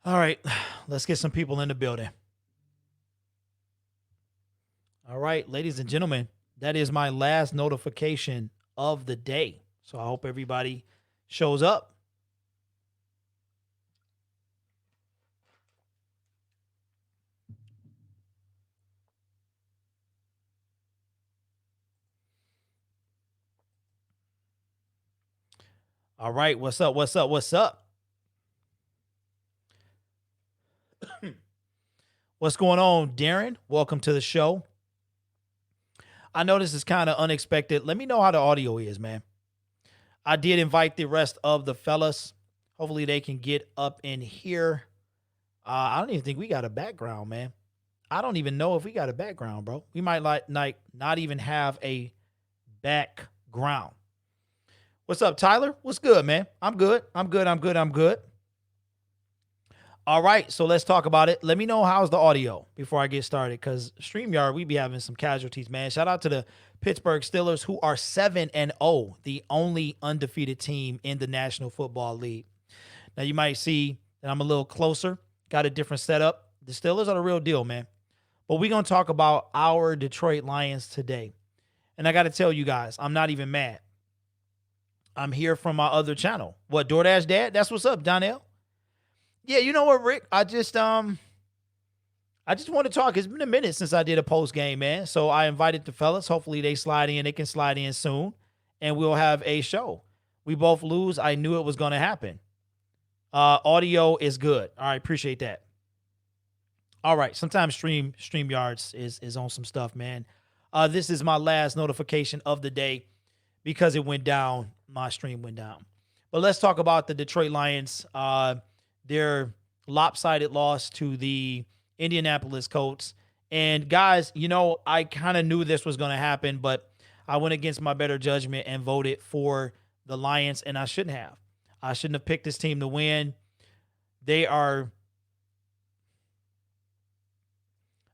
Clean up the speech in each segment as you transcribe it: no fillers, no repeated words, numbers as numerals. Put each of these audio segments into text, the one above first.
All right, let's get some people in the building. All right, ladies and gentlemen, that is my last notification of the day. So I hope everybody shows up. All right, what's up? What's up? What's up? What's going on, Darren? Welcome to the show. I know this is kind of unexpected. Let me know how the audio is, man. I did invite the rest of the fellas. Hopefully, they can get up in here. I don't even think we got a background, man. I don't even know if we got a background, bro. We might like not even have a background. What's up, Tyler? What's good, man? I'm good. I'm good. I'm good. I'm good. All right, so let's talk about it. Let me know how's the audio before I get started, because StreamYard, we be having some casualties, man. Shout out to the Pittsburgh Steelers, who are 7-0, the only undefeated team in the National Football League. Now, you might see that I'm a little closer, got a different setup. The Steelers are the real deal, man. But we're going to talk about our Detroit Lions today. And I got to tell you guys, I'm not even mad. I'm here from my other channel. What, DoorDash Dad? That's what's up, Donnell. Yeah, you know what, Rick? I just want to talk. It's been a minute since I did a post game, man. So I invited the fellas. Hopefully they slide in. They can slide in soon, and we'll have a show. We both lose. I knew it was going to happen. Audio is good. All right, appreciate that. All right, sometimes StreamYards is on some stuff, man. This is my last notification of the day because it went down. My stream went down. But let's talk about the Detroit Lions. Their lopsided loss to the Indianapolis Colts. And guys, I kind of knew this was going to happen, but I went against my better judgment and voted for the Lions, and I shouldn't have. I shouldn't have picked this team to win. They are,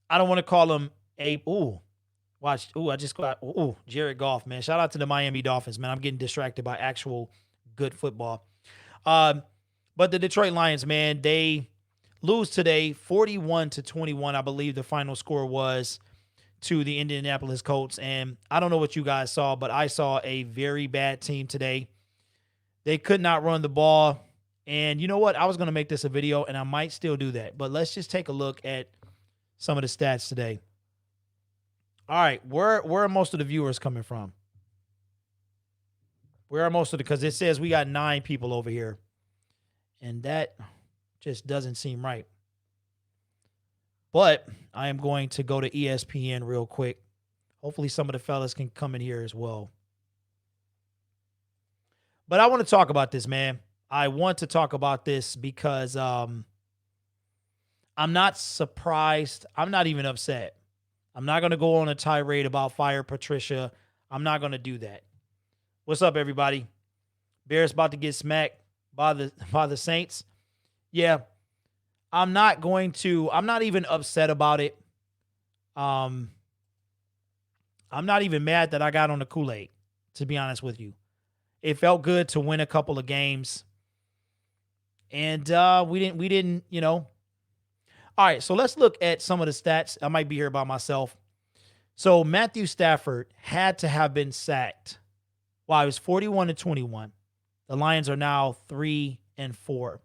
I don't want to call them I just got, Jared Goff, man. Shout out to the Miami Dolphins, man. I'm getting distracted by actual good football. But the Detroit Lions, man, they lose today 41-21. I believe the final score was to the Indianapolis Colts. And I don't know what you guys saw, but I saw a very bad team today. They could not run the ball. And you know what? I was going to make this a video, and I might still do that. But let's just take a look at some of the stats today. All right, where are most of the viewers coming from? Where are most of the, because it says we got 9 people over here. And that just doesn't seem right. But I am going to go to ESPN real quick. Hopefully some of the fellas can come in here as well. But I want to talk about this, man. I want to talk about this because I'm not surprised. I'm not even upset. I'm not going to go on a tirade about fire Patricia. I'm not going to do that. What's up, everybody? Bears about to get smacked by the Saints. Yeah, I'm not even upset about it. I'm not even mad that I got on the Kool-Aid, to be honest with you. It felt good to win a couple of games. And we didn't, All right, so let's look at some of the stats. I might be here by myself. So Matthew Stafford had to have been sacked. Wow, it was 41-21. The Lions are now 3-4.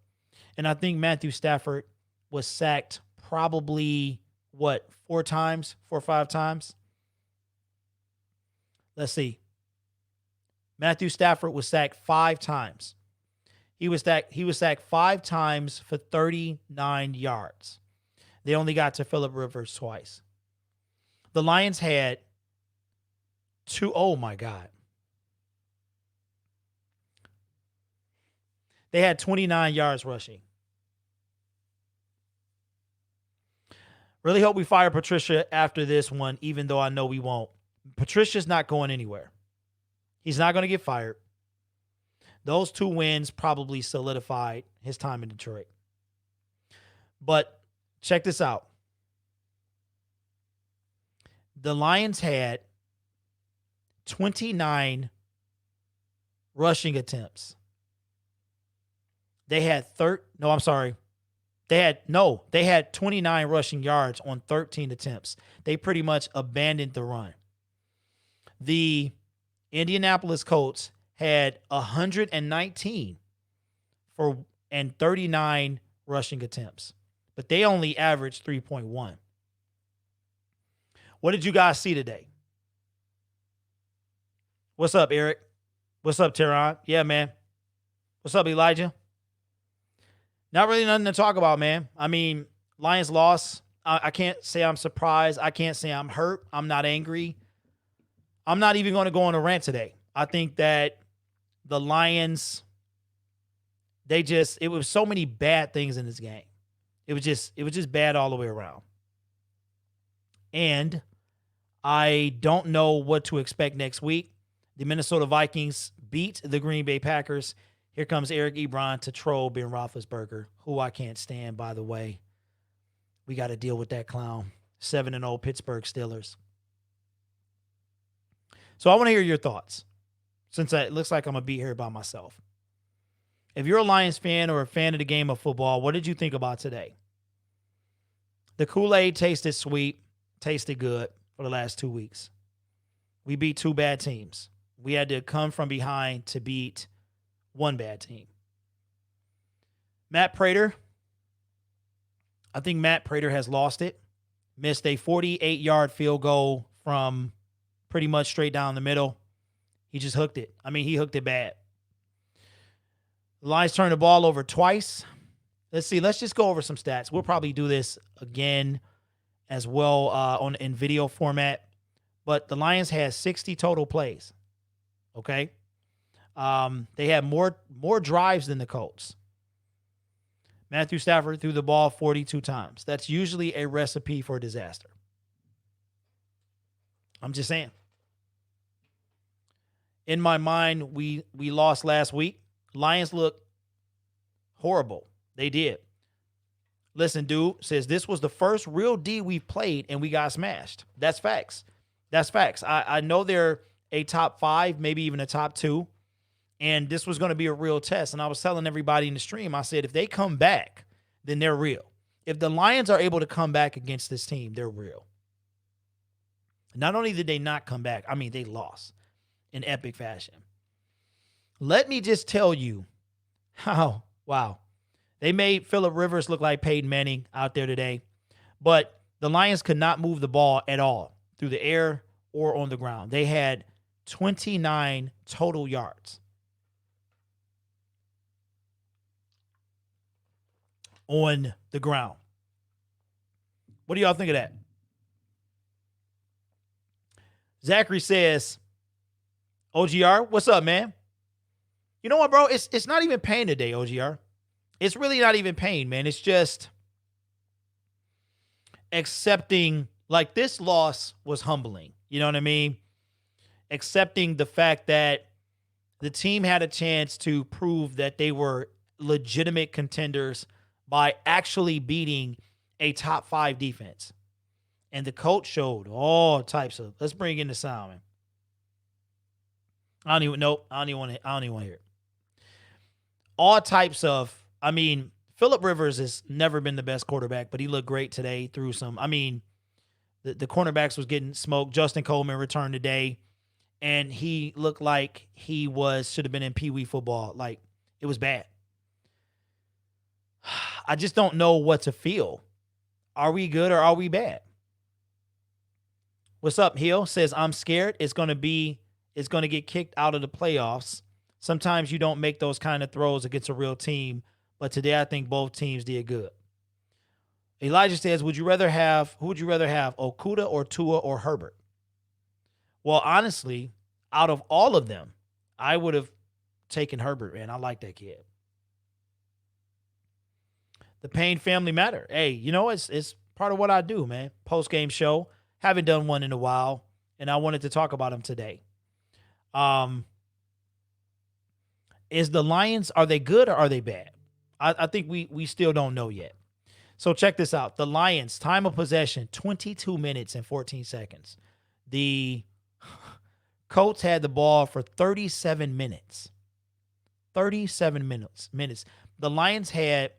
And I think Matthew Stafford was sacked probably, 4 or 5 times? Let's see. Matthew Stafford was sacked 5 times. He was sacked 5 times for 39 yards. They only got to Phillip Rivers twice. The Lions had oh my God. They had 29 yards rushing. Really hope we fire Patricia after this one, even though I know we won't. Patricia's not going anywhere. He's not going to get fired. Those 2 wins probably solidified his time in Detroit. But check this out. The Lions had 29 rushing attempts. They had They had 29 rushing yards on 13 attempts. They pretty much abandoned the run. The Indianapolis Colts had 119 and 39 rushing attempts, but they only averaged 3.1. What did you guys see today? What's up, Eric? What's up, Teron? Yeah, man. What's up, Elijah? Not really nothing to talk about, man. I mean, Lions lost. I can't say I'm surprised. I can't say I'm hurt. I'm not angry. I'm not even going to go on a rant today. I think that the Lions, it was so many bad things in this game. It was just bad all the way around. And I don't know what to expect next week. The Minnesota Vikings beat the Green Bay Packers. Here comes Eric Ebron to troll Ben Roethlisberger, who I can't stand, by the way. We got to deal with that clown. 7-0 Pittsburgh Steelers. So I want to hear your thoughts, since it looks like I'm going to be here by myself. If you're a Lions fan or a fan of the game of football, what did you think about today? The Kool-Aid tasted sweet, tasted good for the last 2 weeks. We beat 2 bad teams. We had to come from behind to beat 1 bad team. Matt Prater. I think Matt Prater has lost it. Missed a 48-yard field goal from pretty much straight down the middle. He just hooked it. I mean, he hooked it bad. The Lions turned the ball over twice. Let's see. Let's just go over some stats. We'll probably do this again as well in video format. But the Lions had 60 total plays. Okay? They had more drives than the Colts. Matthew Stafford threw the ball 42 times. That's usually a recipe for disaster. I'm just saying. In my mind, we lost last week. Lions look horrible. They did. Listen, dude says this was the first real D we've played and we got smashed. That's facts. That's facts. I know they're a top 5, maybe even a top 2. And this was going to be a real test. And I was telling everybody in the stream, I said, if they come back, then they're real. If the Lions are able to come back against this team, they're real. Not only did they not come back, I mean, they lost in epic fashion. Let me just tell you how, wow. They made Phillip Rivers look like Peyton Manning out there today. But the Lions could not move the ball at all through the air or on the ground. They had 29 total yards. On the ground. What do y'all think of that? Zachary says, OGR, what's up, man? You know what, bro? It's not even pain today, OGR. It's really not even pain, man. It's just accepting, like, this loss was humbling. You know what I mean? Accepting the fact that the team had a chance to prove that they were legitimate contenders by actually beating a top 5 defense. And the coach showed all types of, let's bring in the sound, man. I don't even want to hear it. All types of, I mean, Phillip Rivers has never been the best quarterback, but he looked great today through some, I mean, the cornerbacks was getting smoked. Justin Coleman returned today, and he looked like he should have been in Pee Wee football. Like, it was bad. I just don't know what to feel. Are we good or are we bad? What's up, Hill? Says, I'm scared it's going to get kicked out of the playoffs. Sometimes you don't make those kind of throws against a real team, but today I think both teams did good. Elijah says, who would you rather have, Okudah or Tua or Herbert? Well, honestly, out of all of them, I would have taken Herbert, man. I like that kid. The Payne family matter. Hey, you know, it's part of what I do, man. Post-game show. Haven't done one in a while, and I wanted to talk about them today. Is the Lions, are they good or are they bad? I think we still don't know yet. So check this out. The Lions, time of possession, 22 minutes and 14 seconds. The Colts had the ball for 37 minutes. 37 minutes. The Lions had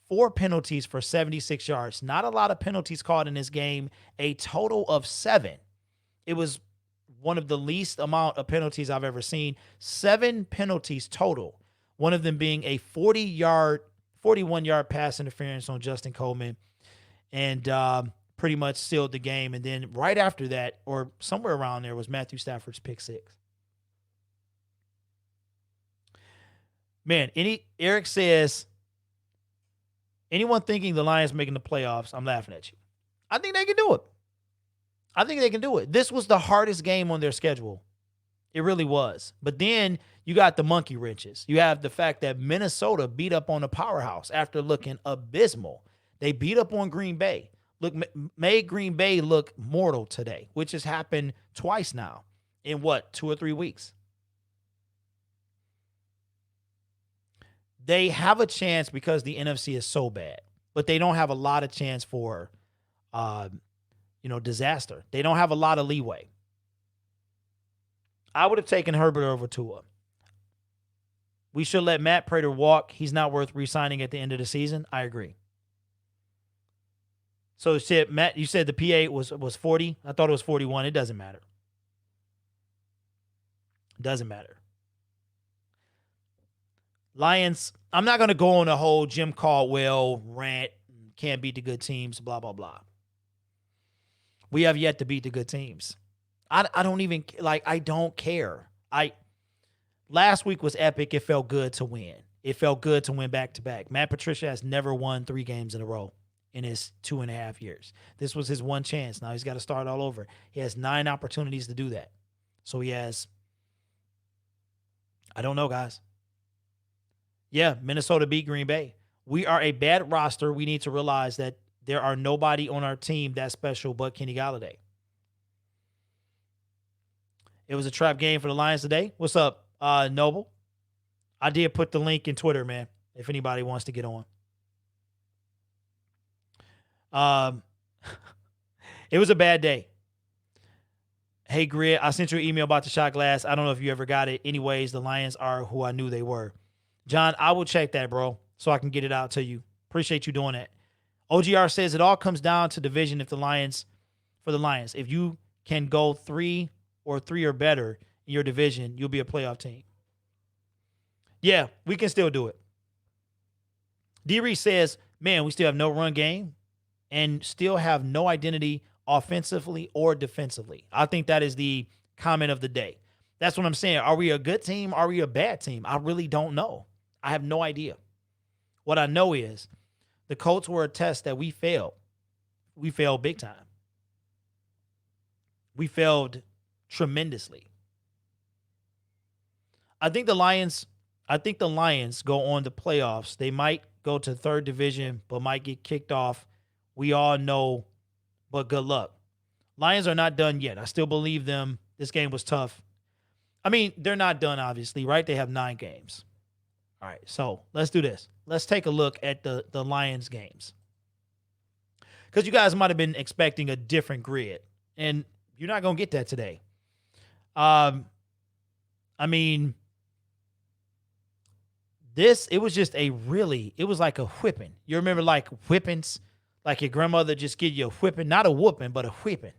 4 penalties for 76 yards. Not a lot of penalties called in this game, a total of 7. It was one of the least amount of penalties I've ever seen. 7 penalties total. One of them being a 41-yard pass interference on Justin Coleman, and pretty much sealed the game. And then right after that, or somewhere around there, was Matthew Stafford's pick 6. Man, Eric says, anyone thinking the Lions making the playoffs, I'm laughing at you. I think they can do it. This was the hardest game on their schedule. It really was. But then you got the monkey wrenches. You have the fact that Minnesota beat up on the powerhouse after looking abysmal. They beat up on Green Bay. Made Green Bay look mortal today, which has happened twice now in 2 or 3 weeks. They have a chance because the NFC is so bad, but they don't have a lot of chance for, disaster. They don't have a lot of leeway. I would have taken Herbert over Tua. We should let Matt Prater walk. He's not worth re-signing at the end of the season. I agree. So, Matt, you said the PA was 40. I thought it was 41. It doesn't matter. Lions, I'm not going to go on a whole Jim Caldwell rant, can't beat the good teams, blah, blah, blah. We have yet to beat the good teams. I don't even, I don't care. Last week was epic. It felt good to win. It felt good to win back-to-back. Matt Patricia has never won 3 games in a row in his 2.5 years. This was his one chance. Now he's got to start all over. He has 9 opportunities to do that. So he has, I don't know, guys. Yeah, Minnesota beat Green Bay. We are a bad roster. We need to realize that there are nobody on our team that special but Kenny Golladay. It was a trap game for the Lions today. What's up, Noble? I did put the link in Twitter, man, if anybody wants to get on. It was a bad day. Hey, Grid, I sent you an email about the shot glass. I don't know if you ever got it. Anyways, the Lions are who I knew they were. John, I will check that, bro, so I can get it out to you. Appreciate you doing that. OGR says it all comes down to division for the Lions. If you can go 3 or better in your division, you'll be a playoff team. Yeah, we can still do it. D-Reese says, man, we still have no run game and still have no identity offensively or defensively. I think that is the comment of the day. That's what I'm saying. Are we a good team? Are we a bad team? I really don't know. I have no idea. What I know is the Colts were a test that we failed. We failed big time. We failed tremendously. I think the Lions go on to playoffs. They might go to third division, but might get kicked off. We all know, but good luck. Lions are not done yet. I still believe them. This game was tough. I mean, they're not done, obviously, right? They have 9 games. All right, so let's do this. Let's take a look at the Lions games. Because you guys might have been expecting a different grid, and you're not going to get that today. I mean, it was just it was like a whipping. You remember like whippings? Like your grandmother just give you a whipping, not a whooping, but a whipping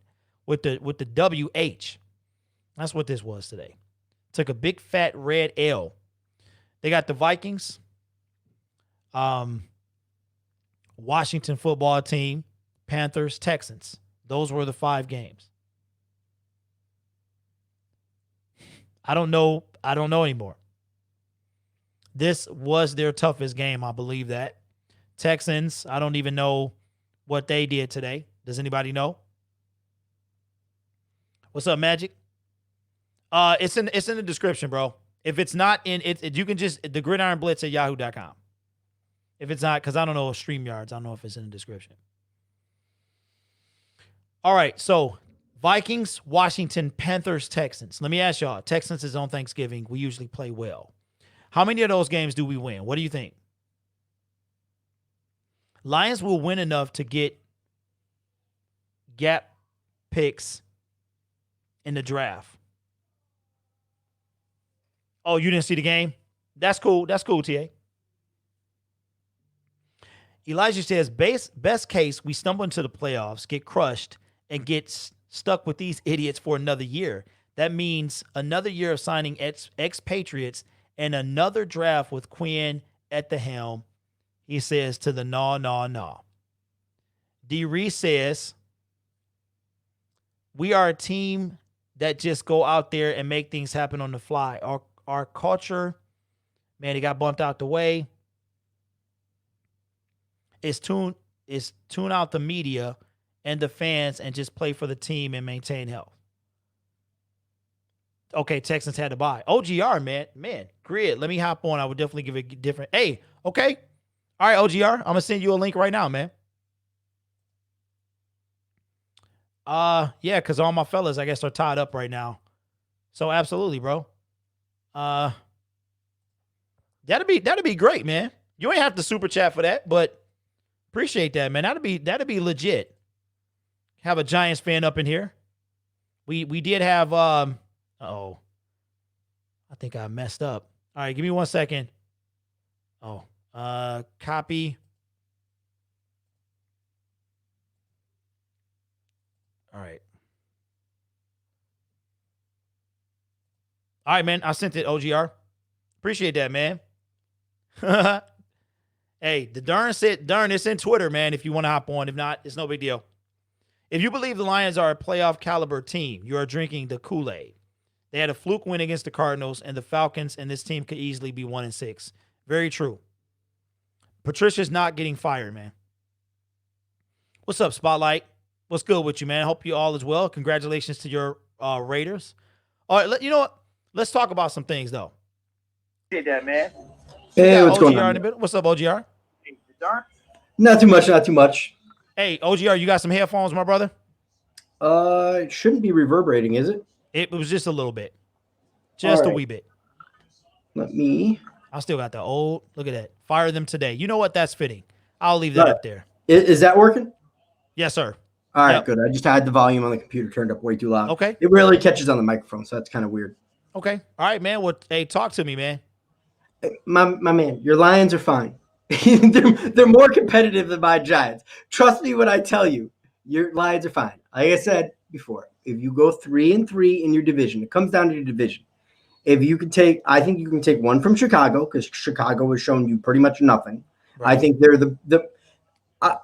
with the WH. That's what this was today. Took a big fat red L. They got the Vikings, Washington football team, Panthers, Texans. Those were the 5 games. I don't know anymore. This was their toughest game, I believe that. Texans, I don't even know what they did today. Does anybody know? What's up, Magic? It's in the description, bro. If it's not in it, you can just the Gridiron Blitz at yahoo.com. If it's not, because I don't know StreamYards, I don't know if it's in the description. All right, so Vikings, Washington, Panthers, Texans. Let me ask y'all. Texans is on Thanksgiving. We usually play well. How many of those games do we win? What do you think? Lions will win enough to get gap picks in the draft. Oh, you didn't see the game? That's cool. That's cool, TA. Elijah says, best case, we stumble into the playoffs, get crushed, and get stuck with these idiots for another year. That means another year of signing expatriates and another draft with Quinn at the helm. He says to the no. D. Reese says, we are a team that just go out there and make things happen on the fly. Our culture, man, it got bumped out the way. Is tune out the media and the fans and just play for the team and maintain health. Okay, Texans had to buy. OGR, man, grid. Let me hop on. I would definitely give it different. Hey, okay. All right, OGR. I'm gonna send you a link right now, man. Yeah, because all my fellas, I guess, are tied up right now. So absolutely, bro. That'd be great, man. You ain't have to super chat for that, but appreciate that, man. That'd be legit. Have a Giants fan up in here. We did have I think I messed up. All right, give me 1 second. Copy. All right. All right, man. I sent it, OGR. Appreciate that, man. Hey, the Darn said, Darn, it's in Twitter, man, if you want to hop on. If not, it's no big deal. If you believe the Lions are a playoff caliber team, you are drinking the Kool-Aid. They had a fluke win against the Cardinals and the Falcons, and this team could easily be 1-6. Very true. Patricia's not getting fired, man. What's up, Spotlight? What's good with you, man? I hope you all is well. Congratulations to your Raiders. All right, you know what? Let's talk about some things, though. Hey, that man. Hey, what's going on? What's up, OGR? Hey, Darn. Not too much. Hey, OGR, you got some headphones, my brother? It shouldn't be reverberating, is it? It was just a little bit. Just a wee bit. I still got the old. Look at that. Fire them today. You know what? That's fitting. I'll leave that up there. Is that working? Yes, sir. All right, good. I just had the volume on the computer turned up way too loud. Okay. It really catches on the microphone, so that's kind of weird. Okay. All right, man. Well, hey, talk to me, man. My man, your Lions are fine. they're more competitive than my Giants. Trust me when I tell you, your Lions are fine. Like I said before, if you go 3-3 in your division, it comes down to your division. If you can take, I think you can take one from Chicago because Chicago has shown you pretty much nothing. Right. I think they're the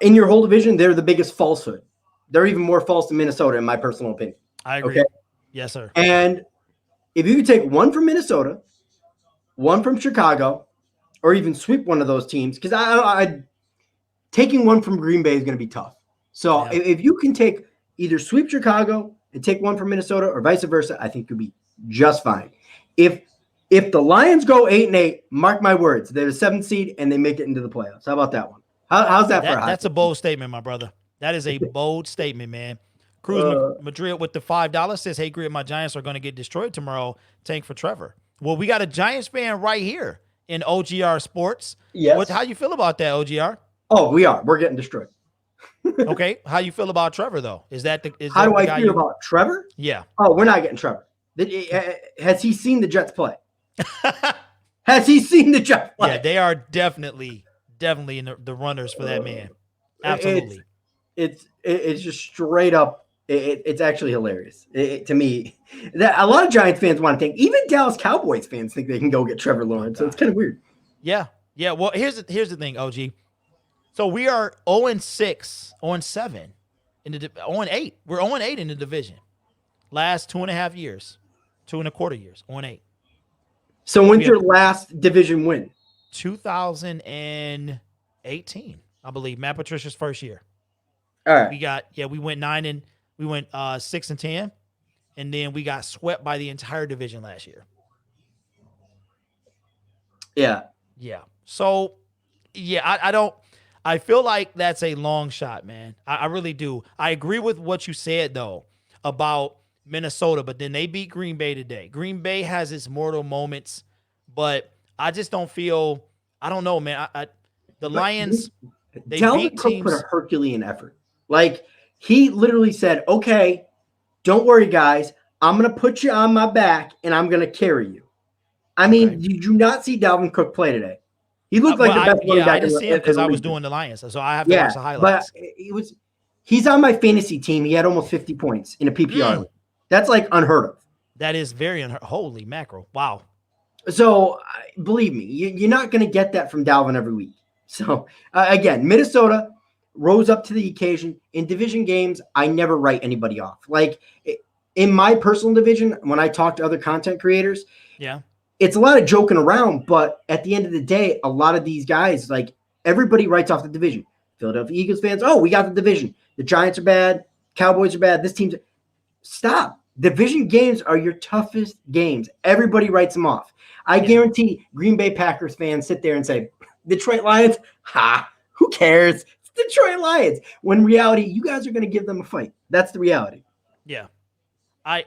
in your whole division, they're the biggest falsehood. They're even more false than Minnesota, in my personal opinion. I agree. Okay? Yes, sir. And if you could take one from Minnesota, one from Chicago, or even sweep one of those teams, because I taking one from Green Bay is going to be tough. So if you can take either sweep Chicago and take one from Minnesota or vice versa, I think you'll be just fine. If the Lions go 8-8, mark my words, they're the 7th seed and they make it into the playoffs. How about that one? How's that for a high? That's a bold statement, my brother. That is a bold statement, man. Cruz Madrid with the $5 says, hey, Grid, my Giants are going to get destroyed tomorrow. Tank for Trevor. Well, we got a Giants fan right here in OGR Sports. Yes. How you feel about that, OGR? Oh, we are. We're getting destroyed. Okay. How you feel about Trevor, though? How do I feel about Trevor? Yeah. Oh, we're not getting Trevor. Has he seen the Jets play? Has he seen the Jets play? Yeah, they are definitely in the runners for that man. Absolutely. It's just straight up. It's actually hilarious to me. That a lot of Giants fans want to think. Even Dallas Cowboys fans think they can go get Trevor Lawrence. So it's kind of weird. Yeah. Well, here's the thing, OG. So we are 0-6, 0-7 in the 0-8. We're 0-8 in the division. Last 2.5 years, 2.25 years, 0-8. So when's your last division win? 2018, I believe. Matt Patricia's first year. All right. We went 6-10, and then we got swept by the entire division last year. Yeah. So, I feel like that's a long shot, man. I really do. I agree with what you said, though, about Minnesota, but then they beat Green Bay today. Green Bay has its mortal moments, but I just don't feel, I don't know, man. The Lions, they beat teams. Put a Herculean effort. Like, he literally said, okay, don't worry, guys. I'm going to put you on my back, and I'm going to carry you. I mean, Did you not see Dalvin Cook play today? He looked like the best running back I didn't see him in because the I was league. doing the Lions, so I have to Yeah, watch the but highlights. he's on my fantasy team. He had almost 50 points in a PPR league. That's like unheard of. That is very holy mackerel. Wow. So believe me, you're not going to get that from Dalvin every week. So again, Minnesota rose up to the occasion. In division games, I never write anybody off. Like in my personal division, when I talk to other content creators, yeah, it's a lot of joking around. But at the end of the day, a lot of these guys, like everybody writes off the division. Philadelphia Eagles fans, oh, we got the division. The Giants are bad. Cowboys are bad. This team's stop. Division games are your toughest games. Everybody writes them off. I guarantee Green Bay Packers fans sit there and say, Detroit Lions, who cares? It's Detroit Lions. When in reality, you guys are going to give them a fight. That's the reality. Yeah.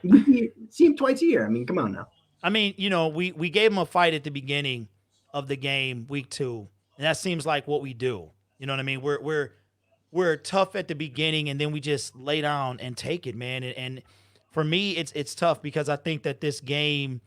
You see them twice a year. I mean, come on now. I mean, we gave them a fight at the beginning of the game, week 2, and that seems like what we do. You know what I mean? We're tough at the beginning, and then we just lay down and take it, man. And for me, it's tough because I think that this game,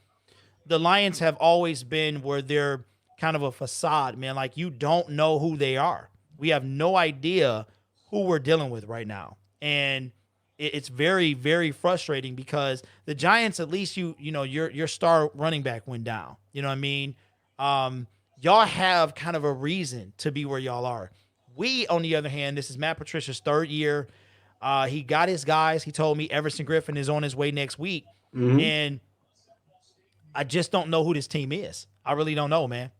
the Lions have always been where they're kind of a facade, man. Like you don't know who they are. We have no idea who we're dealing with right now, and it's very, very frustrating because the Giants, at least your star running back went down. You know what I mean? Y'all have kind of a reason to be where y'all are. We, on the other hand, this is Matt Patricia's 3rd year. He got his guys. He told me Everson Griffin is on his way next week. Mm-hmm. And I just don't know who this team is. I really don't know, man.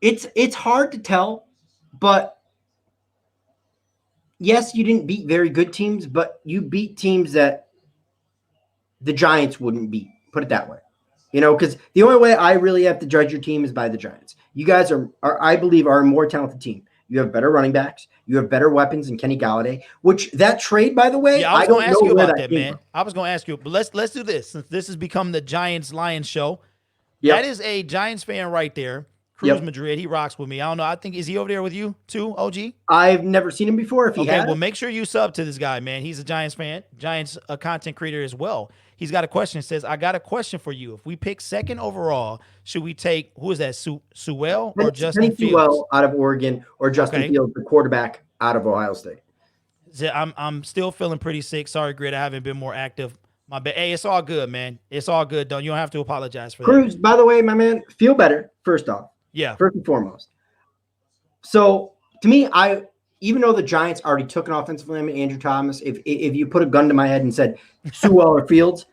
It's hard to tell, but yes, you didn't beat very good teams, but you beat teams that the Giants wouldn't beat. Put it that way. Because the only way I really have to judge your team is by the Giants. You guys are, I believe, are a more talented team. You have better running backs. You have better weapons than Kenny Galladay, which that trade, by the way, I was going to ask you about that, man. From. I was going to ask you, but let's do this. Since this has become the Giants-Lions show, Yep. That is a Giants fan right there. Cruz Madrid, he rocks with me. I don't know. I think, is he over there with you too, OG? I've never seen him before. If he okay, has. Well, make sure you sub to this guy, man. He's a Giants fan, Giants content creator as well. He's got a question. It says, I got a question for you. If we pick 2nd overall, should we take, who is that, Sewell or Justin Fields? Sewell out of Oregon or Justin Fields, the quarterback out of Ohio State. I'm still feeling pretty sick. Sorry, Grid. I haven't been more active. My bad. Hey, it's all good, man. It's all good. You don't have to apologize for that. Cruz, by the way, my man, feel better, first off. Yeah. First and foremost. So, to me, even though the Giants already took an offensive lineman, Andrew Thomas, if you put a gun to my head and said Sewell or Fields,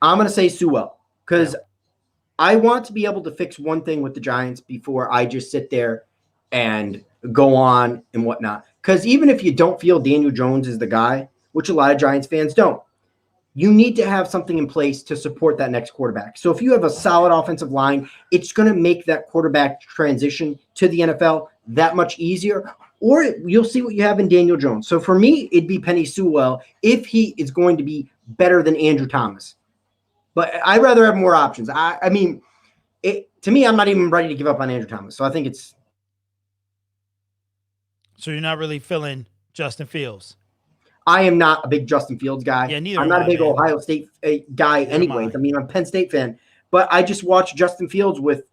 I'm going to say Sewell because I want to be able to fix one thing with the Giants before I just sit there and go on and whatnot. Because even if you don't feel Daniel Jones is the guy, which a lot of Giants fans don't, you need to have something in place to support that next quarterback. So if you have a solid offensive line, it's going to make that quarterback transition to the NFL that much easier, or you'll see what you have in Daniel Jones. So for me, it'd be Penei Sewell if he is going to be better than Andrew Thomas. But I'd rather have more options. I mean, to me, I'm not even ready to give up on Andrew Thomas. So I think it's. So you're not really feeling Justin Fields? I am not a big Justin Fields guy. Yeah, neither I'm not a big man. Ohio State guy anyways. I mean, I'm a Penn State fan. But I just watched Justin Fields with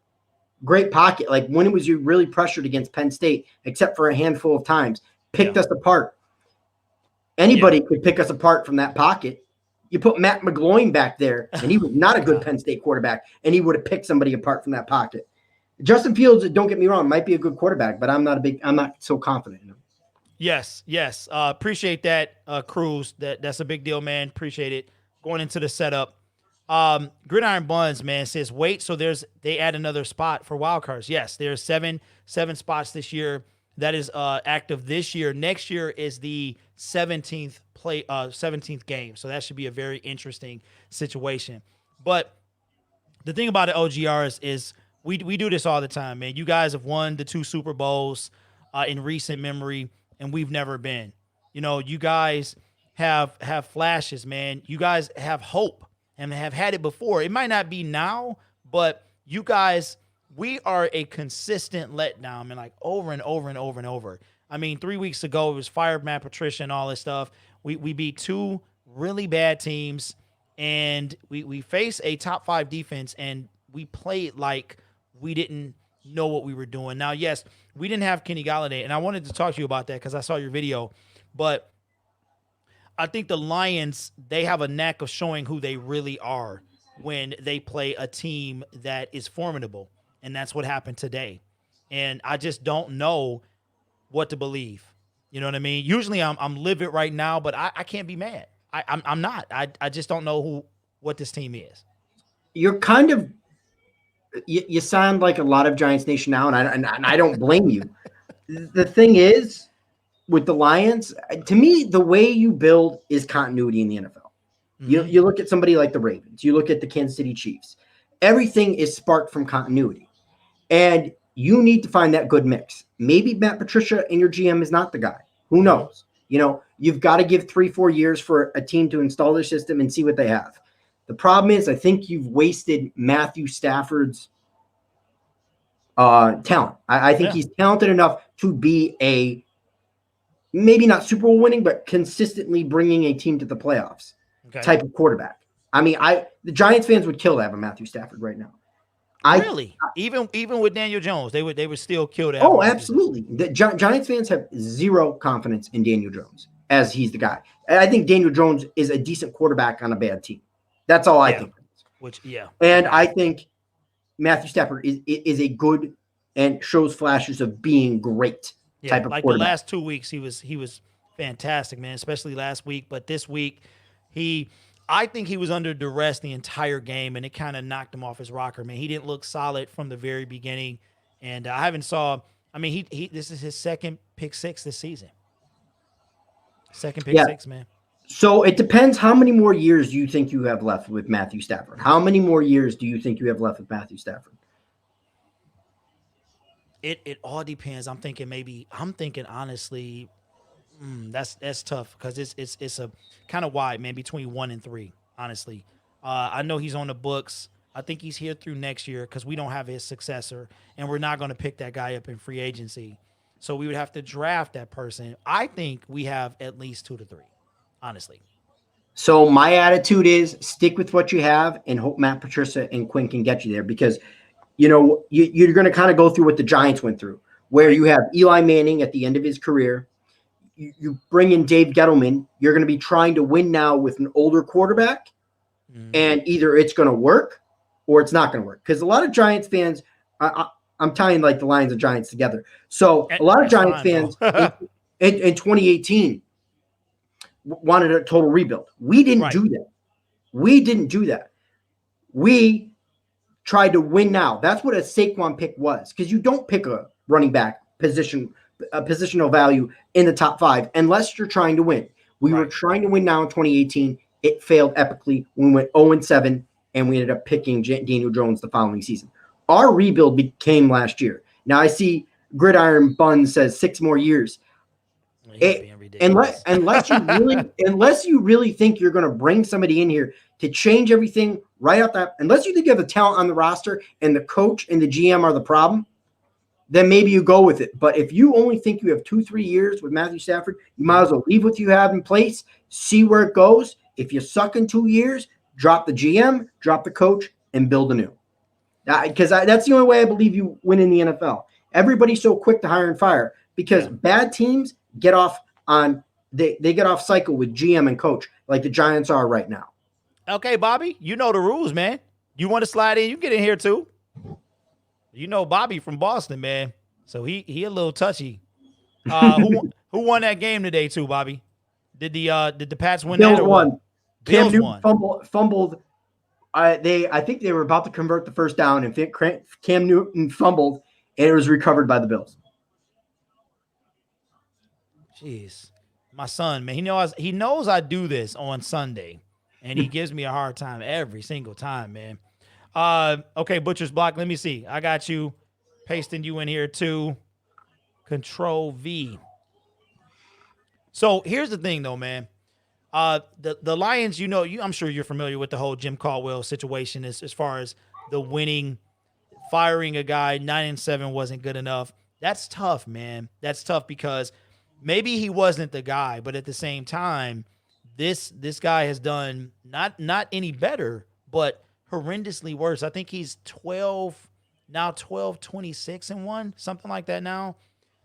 great pocket. Like, when was you really pressured against Penn State, except for a handful of times, picked us apart. Anybody could pick us apart from that pocket. You put Matt McGloin back there, and he was not a good Penn State quarterback, and he would have picked somebody apart from that pocket. Justin Fields, don't get me wrong, might be a good quarterback, but I'm not so confident in him. Yes. Appreciate that, Cruz. That's a big deal, man. Appreciate it. Going into the setup. Gridiron Buns, man, says wait. So they add another spot for wild cards. Yes, there's seven spots this year. That is active this year. Next year is the 17th game. So that should be a very interesting situation. But the thing about the OGRs is we do this all the time, man. You guys have won the 2 Super Bowls in recent memory, and we've never been. You guys have flashes, man. You guys have hope and have had it before. It might not be now, but you guys, we are a consistent letdown, man, like over and over and over and over. I mean, 3 weeks ago, it was fired Matt Patricia and all this stuff. We beat 2 really bad teams, and we face a top 5 defense, and we played like we didn't know what we were doing. Now, yes, we didn't have Kenny Galladay, and I wanted to talk to you about that because I saw your video, but I think the Lions, they have a knack of showing who they really are when they play a team that is formidable. And that's what happened today. And I just don't know what to believe. You know what I mean? Usually I'm livid right now, but I can't be mad. I'm not. I just don't know what this team is. You're kind of you sound like a lot of Giants Nation now, and I don't blame you. The thing is, with the Lions, to me, the way you build is continuity in the NFL. Mm-hmm. You look at somebody like the Ravens, you look at the Kansas City Chiefs. Everything is sparked from continuity, and you need to find that good mix. Maybe Matt Patricia and your GM is not the guy. Who knows? You know, you've got to give 3-4 years for a team to install their system and see what they have. The problem is, I think you've wasted Matthew Stafford's talent. I think he's talented enough to be a maybe not Super Bowl winning, but consistently bringing a team to the playoffs type of quarterback. I mean, the Giants fans would kill to have a Matthew Stafford right now. Really? Even with Daniel Jones, they would still kill to have Oh, absolutely. The Giants fans have zero confidence in Daniel Jones as he's the guy. And I think Daniel Jones is a decent quarterback on a bad team. That's all I think. And I think Matthew Stafford is a good and shows flashes of being great type of like quarterback. The last 2 weeks, he was fantastic, man, especially last week. But this week, I think he was under duress the entire game, and it kind of knocked him off his rocker, man. He didn't look solid from the very beginning, and I haven't saw. I mean, this is his second pick six this season. Second pick six, man. So it depends how many more years you think you have left with Matthew Stafford. How many more years do you think you have left with Matthew Stafford? It all depends. I'm thinking honestly, that's tough because it's a kind of wide, man, between 1 and 3. Honestly, I know he's on the books. I think he's here through next year because we don't have his successor, and we're not going to pick that guy up in free agency. So we would have to draft that person. I think we have at least 2 to 3. Honestly. So my attitude is stick with what you have and hope Matt Patricia and Quinn can get you there because, you know, you're going to kind of go through what the Giants went through, where you have Eli Manning at the end of his career. You bring in Dave Gettleman. You're going to be trying to win now with an older quarterback, and either it's going to work or it's not going to work. Because a lot of Giants fans, I'm tying like the Lions and Giants together. So a lot of Giants fans in 2018 wanted a total rebuild. We didn't do that. We didn't do that. We tried to win now. That's what a Saquon pick was, because you don't pick a running back positional value in the top 5 unless you're trying to win. We were trying to win now in 2018. It failed epically. We went 0-7, and we ended up picking Daniel Jones the following season. Our rebuild came last year. Now I see Gridiron Bun says 6 more years. Unless you really think you're going to bring somebody in here to change everything right out that, unless you think you have the talent on the roster and the coach and the GM are the problem, then maybe you go with it. But if you only think you have 2-3 years with Matthew Stafford, you might as well leave what you have in place, see where it goes. If you suck in 2 years, drop the GM, drop the coach, and build anew. Because that's the only way I believe you win in the NFL. Everybody's so quick to hire and fire because bad teams get off on they get off cycle with GM and coach like the Giants are right now. Okay, Bobby, you know the rules, man. You want to slide in? You get in here too. You know Bobby from Boston, man. So he a little touchy. Who won that game today too, Bobby? Did the Pats win? Bills that won. Bills Cam Newton won. fumbled. I think they were about to convert the first down, and Cam Newton fumbled, and it was recovered by the Bills. Jeez, my son, man, he knows I do this on Sunday, and he gives me a hard time every single time, man. Okay, Butcher's Block. Let me see. I got you, pasting you in here too. Control V. So here's the thing, though, man. The Lions, I'm sure you're familiar with the whole Jim Caldwell situation as far as the winning, firing a guy 9-7 wasn't good enough. That's tough, man. That's tough because maybe he wasn't the guy, but at the same time, this guy has done not any better, but horrendously worse. I think he's 12 now 12-26-1, something like that now.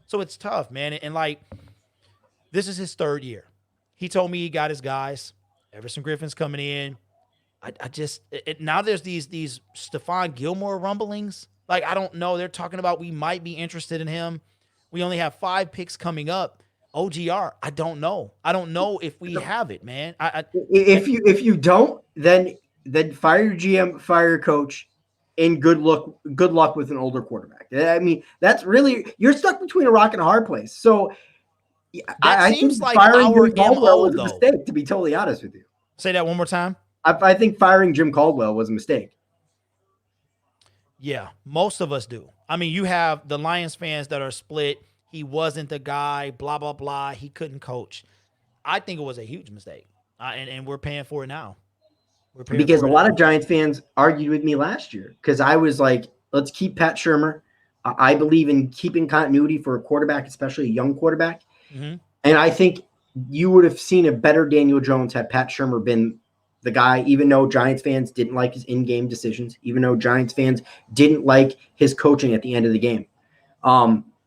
So it's tough, man. And like, this is his third year. He told me he got his guys. Everson Griffin's coming in. I just now there's these Stephon Gilmore rumblings. Like, I don't know. They're talking about we might be interested in him. We only have 5 picks coming up. OGR, I don't know. I don't know if we have it, man. If you don't, then fire your GM, fire your coach, and good luck with an older quarterback. I mean, that's really, you're stuck between a rock and a hard place. So I seems think like firing our Jim Caldwell MO, was a though. mistake, to be totally honest with you. Say that one more time. I think firing Jim Caldwell was a mistake. Yeah, most of us do. I mean, you have the Lions fans that are split. He wasn't the guy, blah, blah, blah. He couldn't coach. I think it was a huge mistake. And we're paying for it now. Because a lot of Giants fans argued with me last year because I was like, let's keep Pat Shurmur. I believe in keeping continuity for a quarterback, especially a young quarterback. Mm-hmm. And I think you would have seen a better Daniel Jones had Pat Shurmur been the guy, even though Giants fans didn't like his in-game decisions, even though Giants fans didn't like his coaching at the end of the game,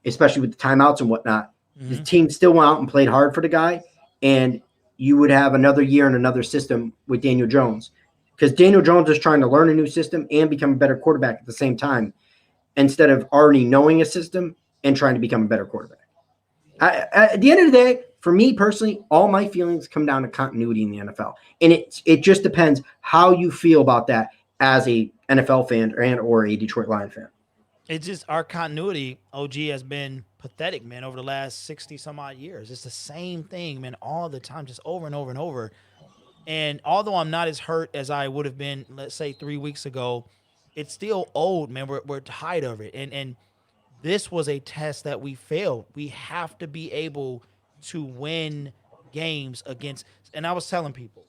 especially with the timeouts and whatnot. Mm-hmm. The team still went out and played hard for the guy, and you would have another year in another system with Daniel Jones, because Daniel Jones is trying to learn a new system and become a better quarterback at the same time, instead of already knowing a system and trying to become a better quarterback. At the end of the day, for me personally, all my feelings come down to continuity in the NFL. And it just depends how you feel about that as a NFL fan or a Detroit Lions fan. It's just our continuity, OG, has been pathetic, man, over the last 60 some odd years. It's the same thing, man, all the time, just over and over and over. And although I'm not as hurt as I would have been, let's say 3 weeks ago, it's still old, man. We're tired of it. And this was a test that we failed. We have to be able to win games against. And I was telling people,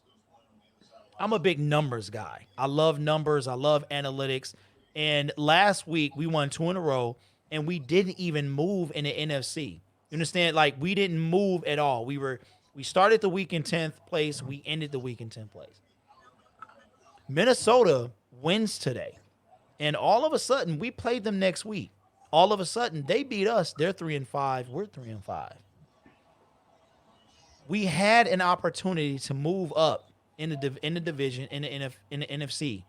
I'm a big numbers guy. I love numbers. I love analytics. And last week we won 2 in a row, and we didn't even move in the NFC. You understand? Like, we didn't move at all. We started the week in 10th place. We ended the week in 10th place. Minnesota wins today. And all of a sudden, we played them next week. All of a sudden, they beat us. They're 3-5. We're 3-5. We had an opportunity to move up in the division, in the NFC,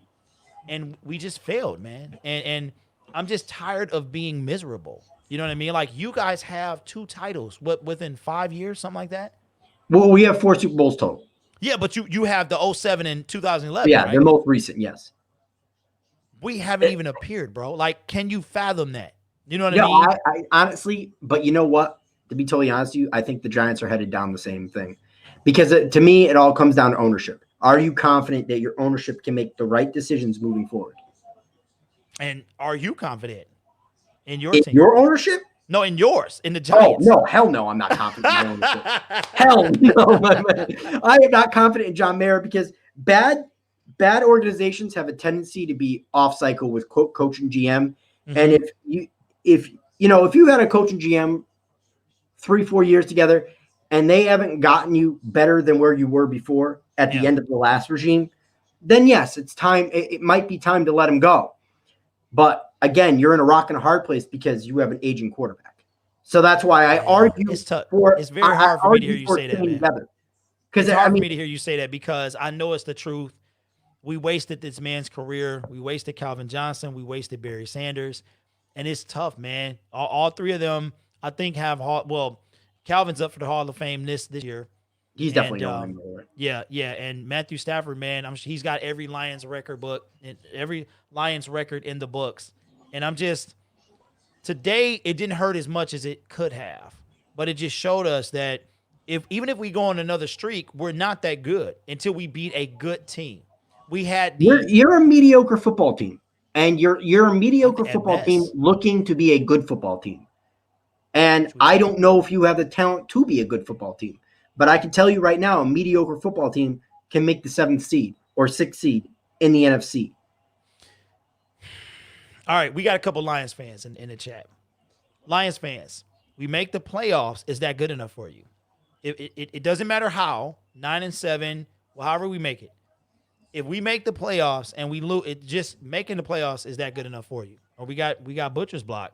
and we just failed, man. And I'm just tired of being miserable. You know what I mean? Like, you guys have 2 titles, within 5 years, something like that? Well, we have 4 Super Bowls total. Yeah, but you have the 07 and 2011, yeah, right? They're most recent, yes. We haven't even appeared, bro. Like, can you fathom that? You know what I mean? I honestly, but you know what? To be totally honest with you, I think the Giants are headed down the same thing. Because to me, it all comes down to ownership. Are you confident that your ownership can make the right decisions moving forward? And are you confident in your team? Your ownership? No, in yours, in the Giants. Oh, no, hell no, I'm not confident in my ownership. Hell no. I am not confident in John Mara, because bad organizations have a tendency to be off cycle with coach and GM. Mm-hmm. And if you had a coach and GM 3-4 years together and they haven't gotten you better than where you were before at the end of the last regime, then yes, it's time. It might be time to let them go. But again, you're in a rock and a hard place because you have an aging quarterback. So that's why I argue it's tough. It's very hard for me to hear you say that, man. Because it's hard for me to hear you say that, because I know it's the truth. We wasted this man's career. We wasted Calvin Johnson. We wasted Barry Sanders. And it's tough, man. All 3 of them, I think, have Calvin's up for the Hall of Fame this year. He's definitely going over. Yeah. And Matthew Stafford, man, he's got every Lions record in the books. And I'm just, today it didn't hurt as much as it could have, but it just showed us that even if we go on another streak, we're not that good until we beat a good team. We had you're a mediocre football team, and you're a mediocre football team looking to be a good football team. And I don't know if you have the talent to be a good football team, but I can tell you right now, a mediocre football team can make the 7th seed or 6th seed in the NFC. All right, we got a couple Lions fans in the chat. Lions fans, we make the playoffs. Is that good enough for you? It doesn't matter how, 9-7, however we make it. If we make the playoffs and we lose, just making the playoffs, is that good enough for you? Oh, we got Butcher's Block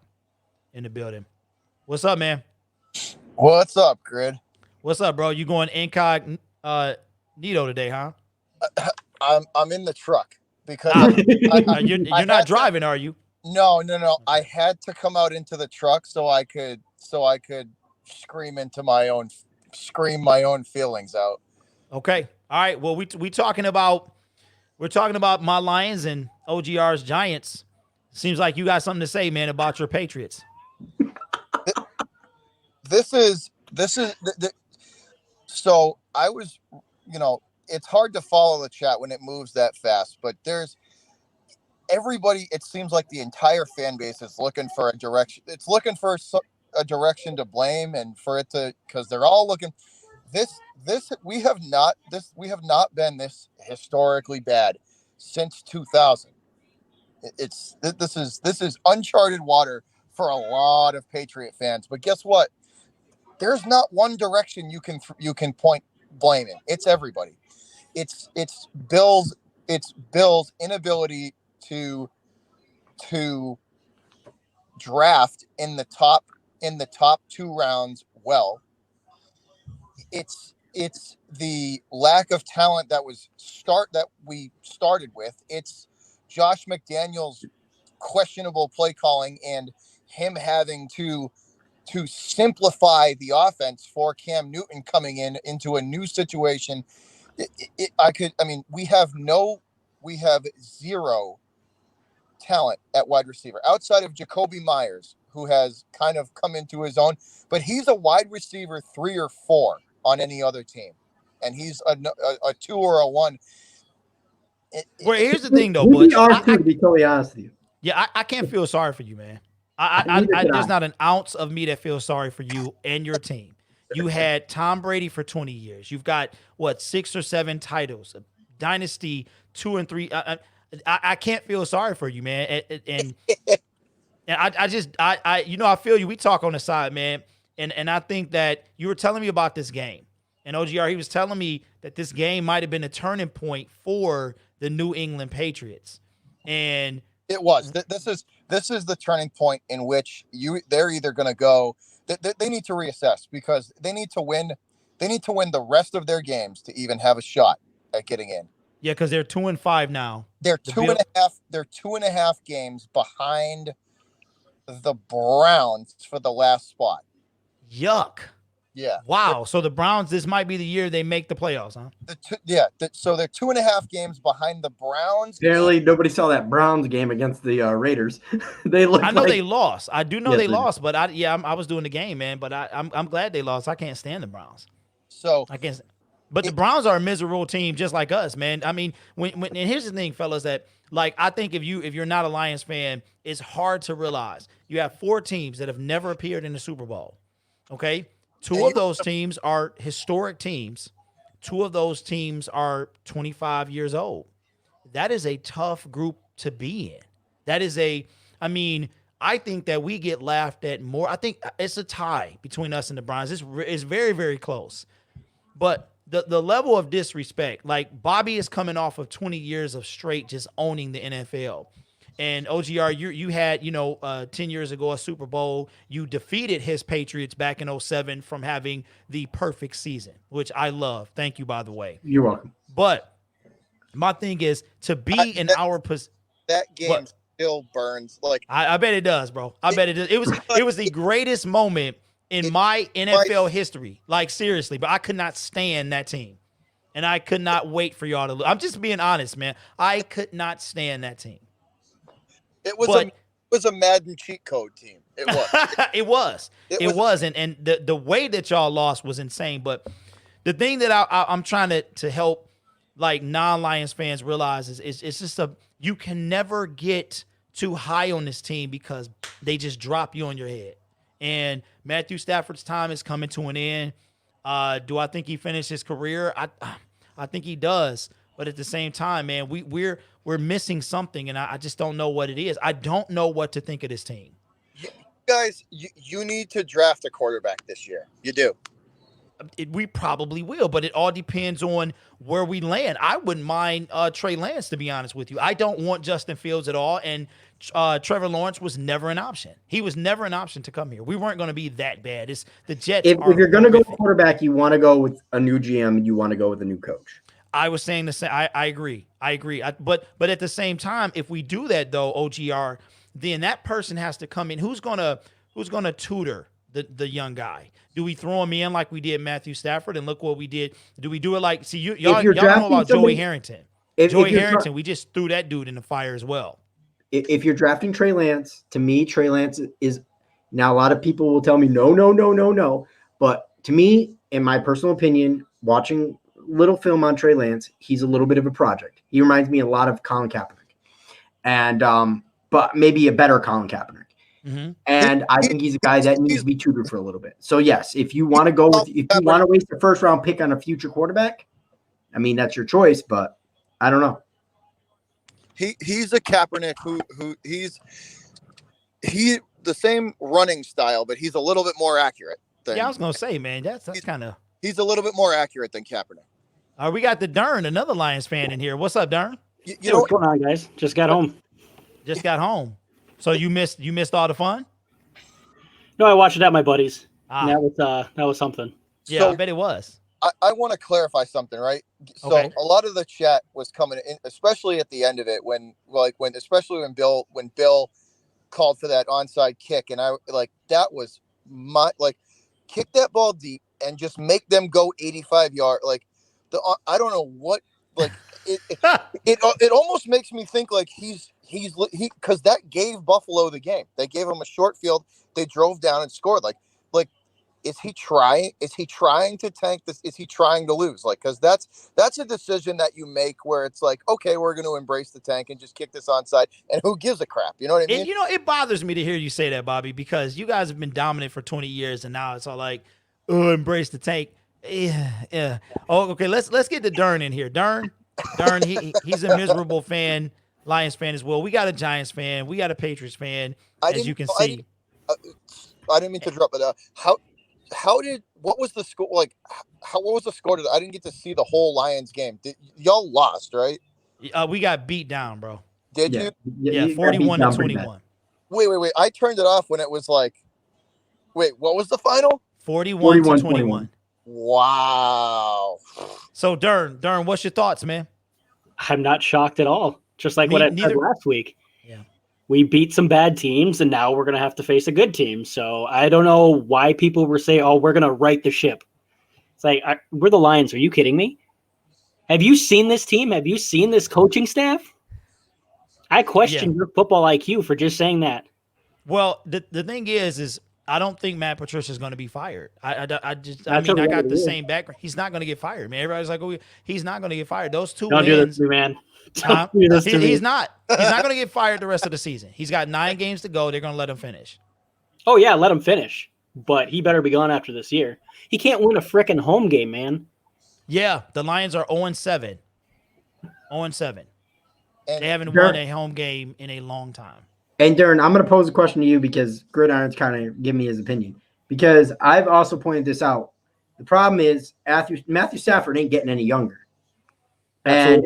in the building. What's up, man? What's up, Grid? What's up, bro? You going incognito today, huh? I'm in the truck because Ah, I you're had not to- driving, are you? no. I had to come out into the truck so I could scream my own feelings out. Okay. All right. Well, we're talking about my Lions and OGR's Giants. Seems like you got something to say, man, about your Patriots. This is so I was, it's hard to follow the chat when it moves that fast, but there's everybody. It seems like the entire fan base is looking for a direction. It's looking for a direction to blame and for it to, because they're all looking. We have not been this historically bad since 2000. This is uncharted water for a lot of Patriot fans. But guess what? There's not one direction you can point blame in. It's everybody. It's Bill's inability to draft in the top 2 rounds well. It's the lack of talent that we started with. It's Josh McDaniels' questionable play calling and him having to simplify the offense for Cam Newton coming into a new situation. We have zero talent at wide receiver outside of Jacoby Myers, who has kind of come into his own, but he's a wide receiver 3 or 4 on any other team, and he's a 2 or a 1. Well, here's the thing, though, We Butch. are too, to be totally honest with you. Yeah, I can't feel sorry for you, man. Neither can There's I. not an ounce of me that feels sorry for you and your team. You had Tom Brady for 20 years. You've got, 6 or 7 titles, a dynasty 2 and 3. I can't feel sorry for you, man. And I feel you. We talk on the side, man. And I think that you were telling me about this game. And OGR, he was telling me that this game might have been a turning point for the New England Patriots. And it was. This is the turning point in which they're either going to go. They need to reassess because they need to win. They need to win the rest of their games to even have a shot at getting in. Yeah, because they're 2-5 now. They're 2.5. They're 2.5 games behind the Browns for the last spot. Yuck. Yeah. Wow. So the Browns, this might be the year they make the playoffs, huh? So they're 2.5 games behind the Browns. Apparently, nobody saw that Browns game against the Raiders. They looked. I know they lost. I do know Yes, they they lost, but I was doing the game, man. But I'm glad they lost. I can't stand the Browns. So I can't. But the Browns are a miserable team, just like us, man. I mean, and here's the thing, fellas, that I think if you're not a Lions fan, it's hard to realize you have 4 teams that have never appeared in the Super Bowl. Okay, 2 of those teams are historic teams. 2 of those teams are 25 years old. That is a tough group to be in. That is I think that we get laughed at more. I think it's a tie between us and the Browns. It's very, very close. But the level of disrespect, like Bobby is coming off of 20 years of straight just owning the NFL. And OGR, you had, 10 years ago a Super Bowl. You defeated his Patriots back in 2007 from having the perfect season, which I love. Thank you, by the way. You're welcome. But my thing is to be in our position. That game still burns. Like I bet it does, bro. I bet it does. It was the greatest moment in my NFL history. Like, seriously, but I could not stand that team. And I could not wait for y'all to lose. I'm just being honest, man. I could not stand that team. It was a Madden cheat code team. It was. it was. And the way that y'all lost was insane. But the thing that I'm trying to help like non-Lions fans realize is it's just you can never get too high on this team because they just drop you on your head. And Matthew Stafford's time is coming to an end. Do I think he finished his career? I think he does. But at the same time, man, we're missing something, and I just don't know what it is. I don't know what to think of this team. You guys, you need to draft a quarterback this year. You do. We probably will, but it all depends on where we land. I wouldn't mind Trey Lance, to be honest with you. I don't want Justin Fields at all, and Trevor Lawrence was never an option. He was never an option to come here. We weren't going to be that bad. It's the Jets. If you're going to go horrific. quarterback, you want to go with a new GM. You want to go with a new coach. I was saying the same. I agree. But at the same time, if we do that though, OGR, then that person has to come in. Who's gonna tutor the young guy? Do we throw him in like we did Matthew Stafford and look what we did? Do we do it like y'all don't know about Joey Harrington? Joey Harrington, we just threw that dude in the fire as well. If you're drafting Trey Lance, to me, Trey Lance is now a lot of people will tell me no. But to me, in my personal opinion, watching little film on Trey Lance, he's a little bit of a project. He reminds me a lot of Colin Kaepernick, and but maybe a better Colin Kaepernick. Mm-hmm. And I think he's a guy that needs to be tutored for a little bit. So yes, if you want to go with, if you want to waste a first round pick on a future quarterback, I mean that's your choice. But I don't know. He's a Kaepernick who he's the same running style, but he's a little bit more accurate. Yeah, I was gonna say, man, that's kind of. He's a little bit more accurate than Kaepernick. We got the Dern, another Lions fan in here. What's up, Dern? You know what's going on, guys? Just got home. Just got home. So you missed all the fun? No, I watched it at my buddy's. That was something. Yeah, so, I bet it was. I want to clarify something, right? So a lot of the chat was coming in, especially at the end of it, especially when Bill called for that onside kick, and that was kick that ball deep and just make them go 85 yards. I don't know what it almost makes me think like he's because that gave Buffalo the game. They gave him a short field. They drove down and scored. Is he trying to tank this? Is he trying to lose? Because that's a decision that you make where it's like, okay, we're going to embrace the tank and just kick this onside. And who gives a crap? You know what I mean? It bothers me to hear you say that, Bobby, because you guys have been dominant for 20 years. And now it's all like, oh, embrace the tank. Yeah. Oh, okay. Let's get the Dern in here. Dern, he's a miserable fan, Lions fan as well. We got a Giants fan. We got a Patriots fan, as you can see. I didn't mean to interrupt, but what was the score? What was the score? I didn't get to see the whole Lions game. Y'all lost, right? We got beat down, bro. Did you? Yeah, 41-21. Wait. I turned it off when it was what was the final? 41-21. Wow. So Dern, what's your thoughts, man? I'm not shocked at all. Just like what I said last week. Yeah. We beat some bad teams, and now we're going to have to face a good team. So I don't know why people were saying, oh, we're going to right the ship. It's like, we're the Lions. Are you kidding me? Have you seen this team? Have you seen this coaching staff? I question your football IQ for just saying that. Well, the thing is I don't think Matt Patricia is going to be fired. I got the same background. He's not going to get fired, man. Everybody's like, oh, he's not going to get fired. Those two wins. Don't do this to me, man. He's not. He's not going to get fired the rest of the season. He's got 9 games to go. They're going to let him finish. Oh, yeah, let him finish. But he better be gone after this year. He can't win a frickin' home game, man. Yeah, the Lions are 0-7. 0-7. They haven't won a home game in a long time. And Darren, I'm going to pose a question to you because Gridiron's kind of give me his opinion. Because I've also pointed this out. The problem is Matthew Stafford ain't getting any younger. And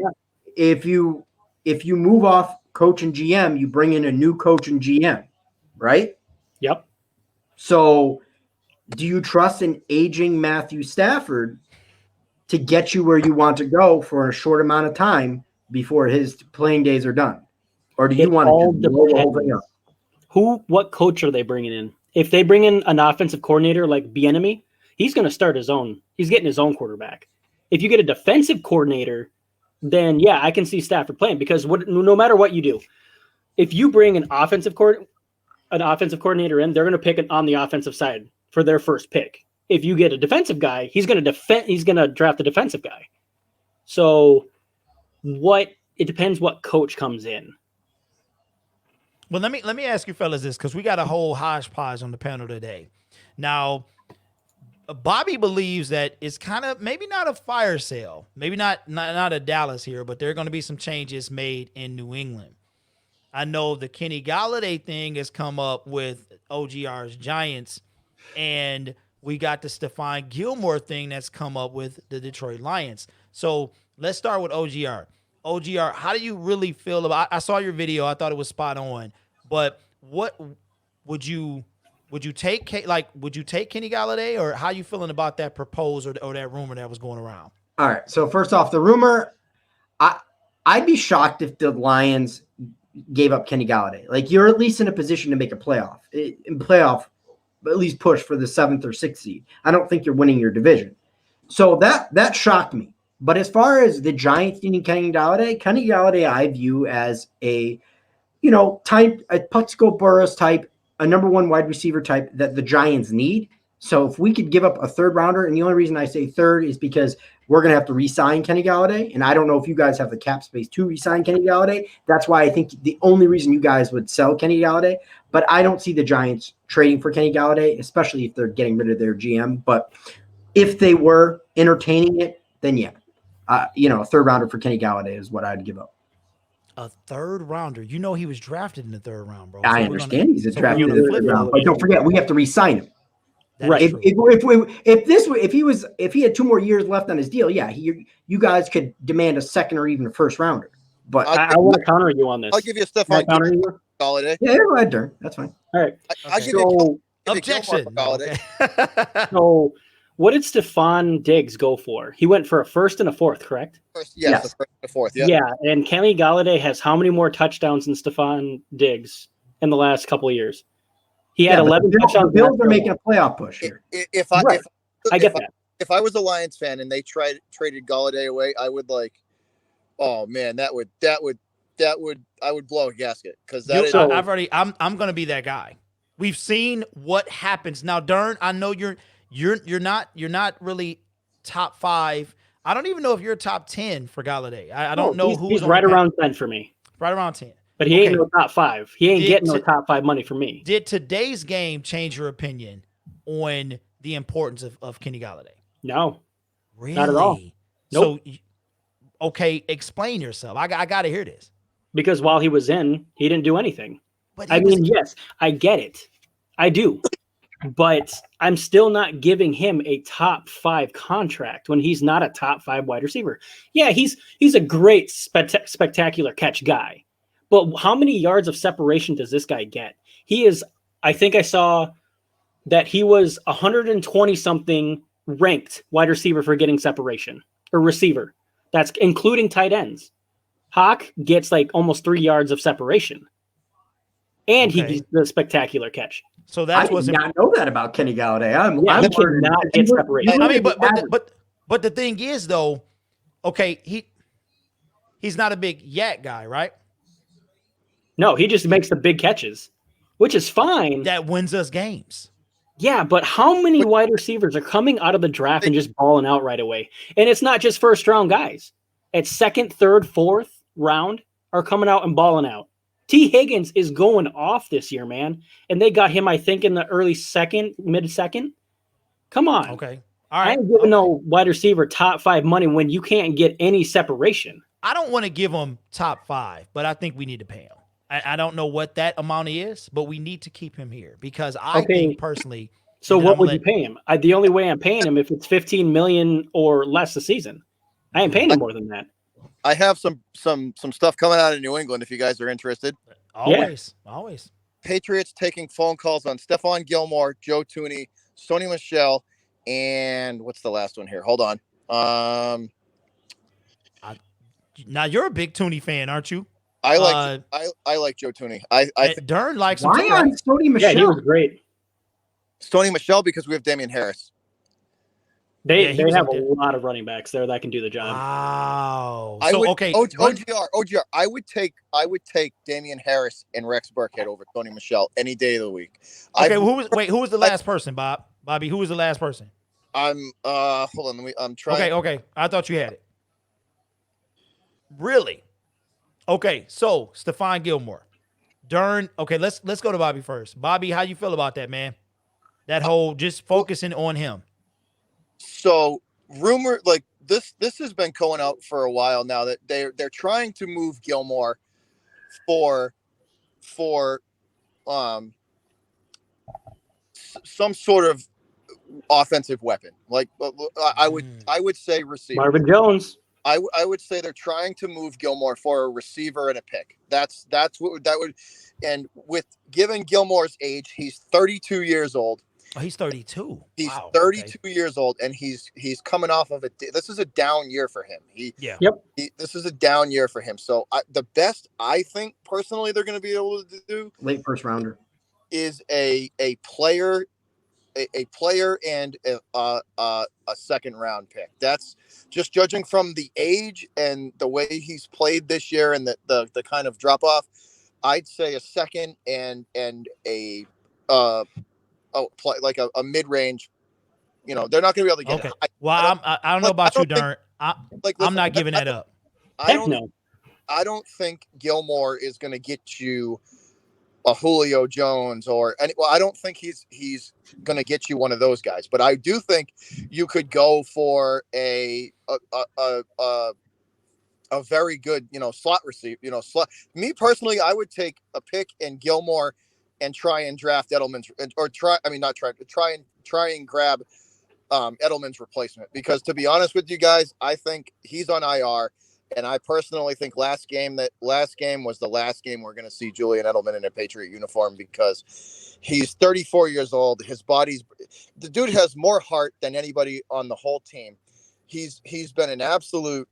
if you move off coach and GM, you bring in a new coach and GM, right? Yep. So do you trust an aging Matthew Stafford to get you where you want to go for a short amount of time before his playing days are done? Or do you want to blow the whole thing up? What coach are they bringing in? If they bring in an offensive coordinator like Bieniemy, he's going to start his own. He's getting his own quarterback. If you get a defensive coordinator, then yeah, I can see Stafford playing because no matter what you do, if you bring an offensive coordinator in, they're going to pick it on the offensive side for their first pick. If you get a defensive guy, he's going to draft the defensive guy. So it depends what coach comes in. Well, let me ask you fellas this, because we got a whole hodgepodge on the panel today. Now, Bobby believes that it's kind of maybe not a fire sale, maybe not a Dallas here, but there are going to be some changes made in New England. I know the Kenny Galladay thing has come up with OGR's Giants, and we got the Stephon Gilmore thing that's come up with the Detroit Lions. So let's start with OGR. OGR, how do you really feel about? I saw your video. I thought it was spot on. But what would you take? Would you take Kenny Galladay, or how you feeling about that proposal or that rumor that was going around? All right. So first off, the rumor, I'd be shocked if the Lions gave up Kenny Galladay. Like, you're at least in a position to make a playoff, at least push for the 7th or 6th seed. I don't think you're winning your division. So that shocked me. But as far as the Giants needing Kenny Galladay I view as a Putsko Burris type, a number 1 wide receiver type that the Giants need. So if we could give up a 3rd rounder, and the only reason I say 3rd is because we're going to have to re-sign Kenny Galladay, and I don't know if you guys have the cap space to re-sign Kenny Galladay. That's why I think the only reason you guys would sell Kenny Galladay, but I don't see the Giants trading for Kenny Galladay, especially if they're getting rid of their GM. But if they were entertaining it, then yeah, a 3rd rounder for Kenny Galladay is what I'd give up. A 3rd rounder. You know he was drafted in the 3rd round, bro. I understand he's drafted in the 3rd round, but don't forget we have to re-sign him. Right. If he had 2 more years left on his deal, yeah, you guys could demand a 2nd or even a 1st rounder. But I want to counter you on this. I'll give you Stephon Galladay. Yeah, go ahead, Durn. That's fine. All right. I'll give So, you objection. Galladay. so what did Stephon Diggs go for? He went for a 1st and a 4th, correct? Yes. The 1st and 4th. Yeah. Yeah, and Kenny Galladay has how many more touchdowns than Stephon Diggs in the last couple of years? He had 11 touchdowns. The Bills are making a playoff push here. I get that. If I was a Lions fan and they traded Galladay away, I would oh man, I would blow a gasket because I'm going to be that guy. We've seen what happens now. Durn, I know you're not really top 5. I don't even know if you're top 10 for Galladay. I don't know who's he's right around 10 for me. Right around 10. But he ain't no top 5. He ain't getting no top 5 money from me. Did today's game change your opinion on the importance of Kenny Galladay? No. Really? Not at all. Nope. So, okay, explain yourself. I got to hear this. Because while he was in, he didn't do anything. But yes, I get it. I do. But I'm still not giving him a top 5 contract when he's not a top 5 wide receiver. Yeah, he's a great spectacular catch guy. But how many yards of separation does this guy get? I think I saw that he was 120 something ranked wide receiver for getting separation, or receiver. That's including tight ends. Hawk gets like almost 3 yards of separation. And he gets the spectacular catch. So that's I did not know that about Kenny Galladay. I'm cannot get separation. I mean, but the thing is though, okay, he's not a big yak guy, right? No, he just makes the big catches, which is fine. That wins us games. Yeah, but how many wide receivers are coming out of the draft and just balling out right away? And it's not just 1st round guys. At 2nd, 3rd, 4th round are coming out and balling out. T. Higgins is going off this year, man. And they got him, I think, in the early 2nd, mid-2nd. Come on. Okay. All right. I ain't giving no wide receiver top 5 money when you can't get any separation. I don't want to give him top 5, but I think we need to pay him. I don't know what that amount is, but we need to keep him here because I think personally. So what would you pay him? The only way I'm paying him if it's $15 million or less a season. I ain't paying him more than that. I have some stuff coming out of New England if you guys are interested. Always. Patriots taking phone calls on Stephon Gilmore, Joe Thuney, Sony Michel, and what's the last one here? Hold on. Now you're a big Thuney fan, aren't you? I like Joe Thuney. I think Durn likes him. Why on Sony Michel? Yeah, he was great. Sony Michel because we have Damian Harris. They have a lot of running backs there that can do the job. Wow. OGR. I would take Damian Harris and Rex Burkhead over Sony Michel any day of the week. Okay, who was the last person, Bob? Bobby, who was the last person? Hold on, I'm trying. Okay. I thought you had it. Really? Okay, so Stephon Gilmore. Durn. Okay, let's go to Bobby first. Bobby, how you feel about that, man? That whole just focusing on him. So rumor like this has been going out for a while now that they're trying to move Gilmore for some sort of offensive weapon. Like I would say receiver. Marvin Jones. I would say they're trying to move Gilmore for a receiver and a pick. That's what that would, and with given Gilmore's age, he's 32 years old. Oh, he's 32. He's Wow, 32 okay. years old, and he's coming off of this is a down year for him. This is a down year for him. So the best I think personally they're going to be able to do Late first rounder is a player and a second round pick. That's just judging from the age and the way he's played this year and the kind of drop off. I'd say a second and a mid range. You know, they're not going to be able to get it. Well, I don't know about you, Darn. I'm not giving that up. I don't think Gilmore is going to get you a Julio Jones I don't think he's going to get you one of those guys, but I do think you could go for a very good, slot receiver, slot. Me personally, I would take a pick in Gilmore and try and draft Edelman's try and grab Edelman's replacement, because to be honest with you guys, I think he's on IR. And I personally think last game was the last game we're going to see Julian Edelman in a Patriot uniform, because he's 34 years old. The dude has more heart than anybody on the whole team. He's been an absolute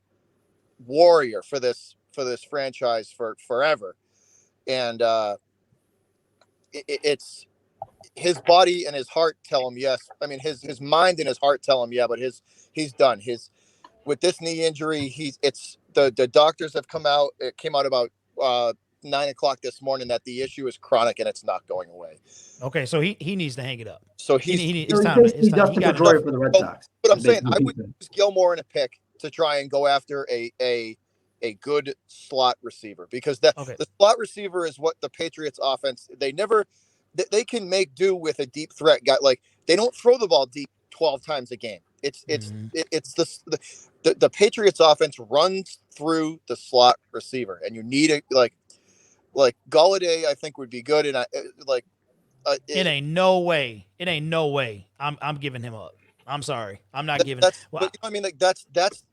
warrior for this franchise for forever. And it's his body and his heart tell him yes. I mean, his mind and his heart tell him yeah, but he's done. With this knee injury, the doctors have come out. It came out about 9:00 this morning that the issue is chronic and it's not going away. Okay, so he needs to hang it up. So it's time. He got Pedroia for the Red Sox. But I'm saying I would use Gilmore in a pick to try and go after a good slot receiver, because the slot receiver is what the Patriots offense, they can make do with a deep threat guy. Like, they don't throw the ball deep 12 times a game. It's the Patriots offense runs through the slot receiver, and you need it like Golladay. I think would be good, and it ain't no way. I'm giving him up. I'm sorry, I'm not giving. But I mean, that's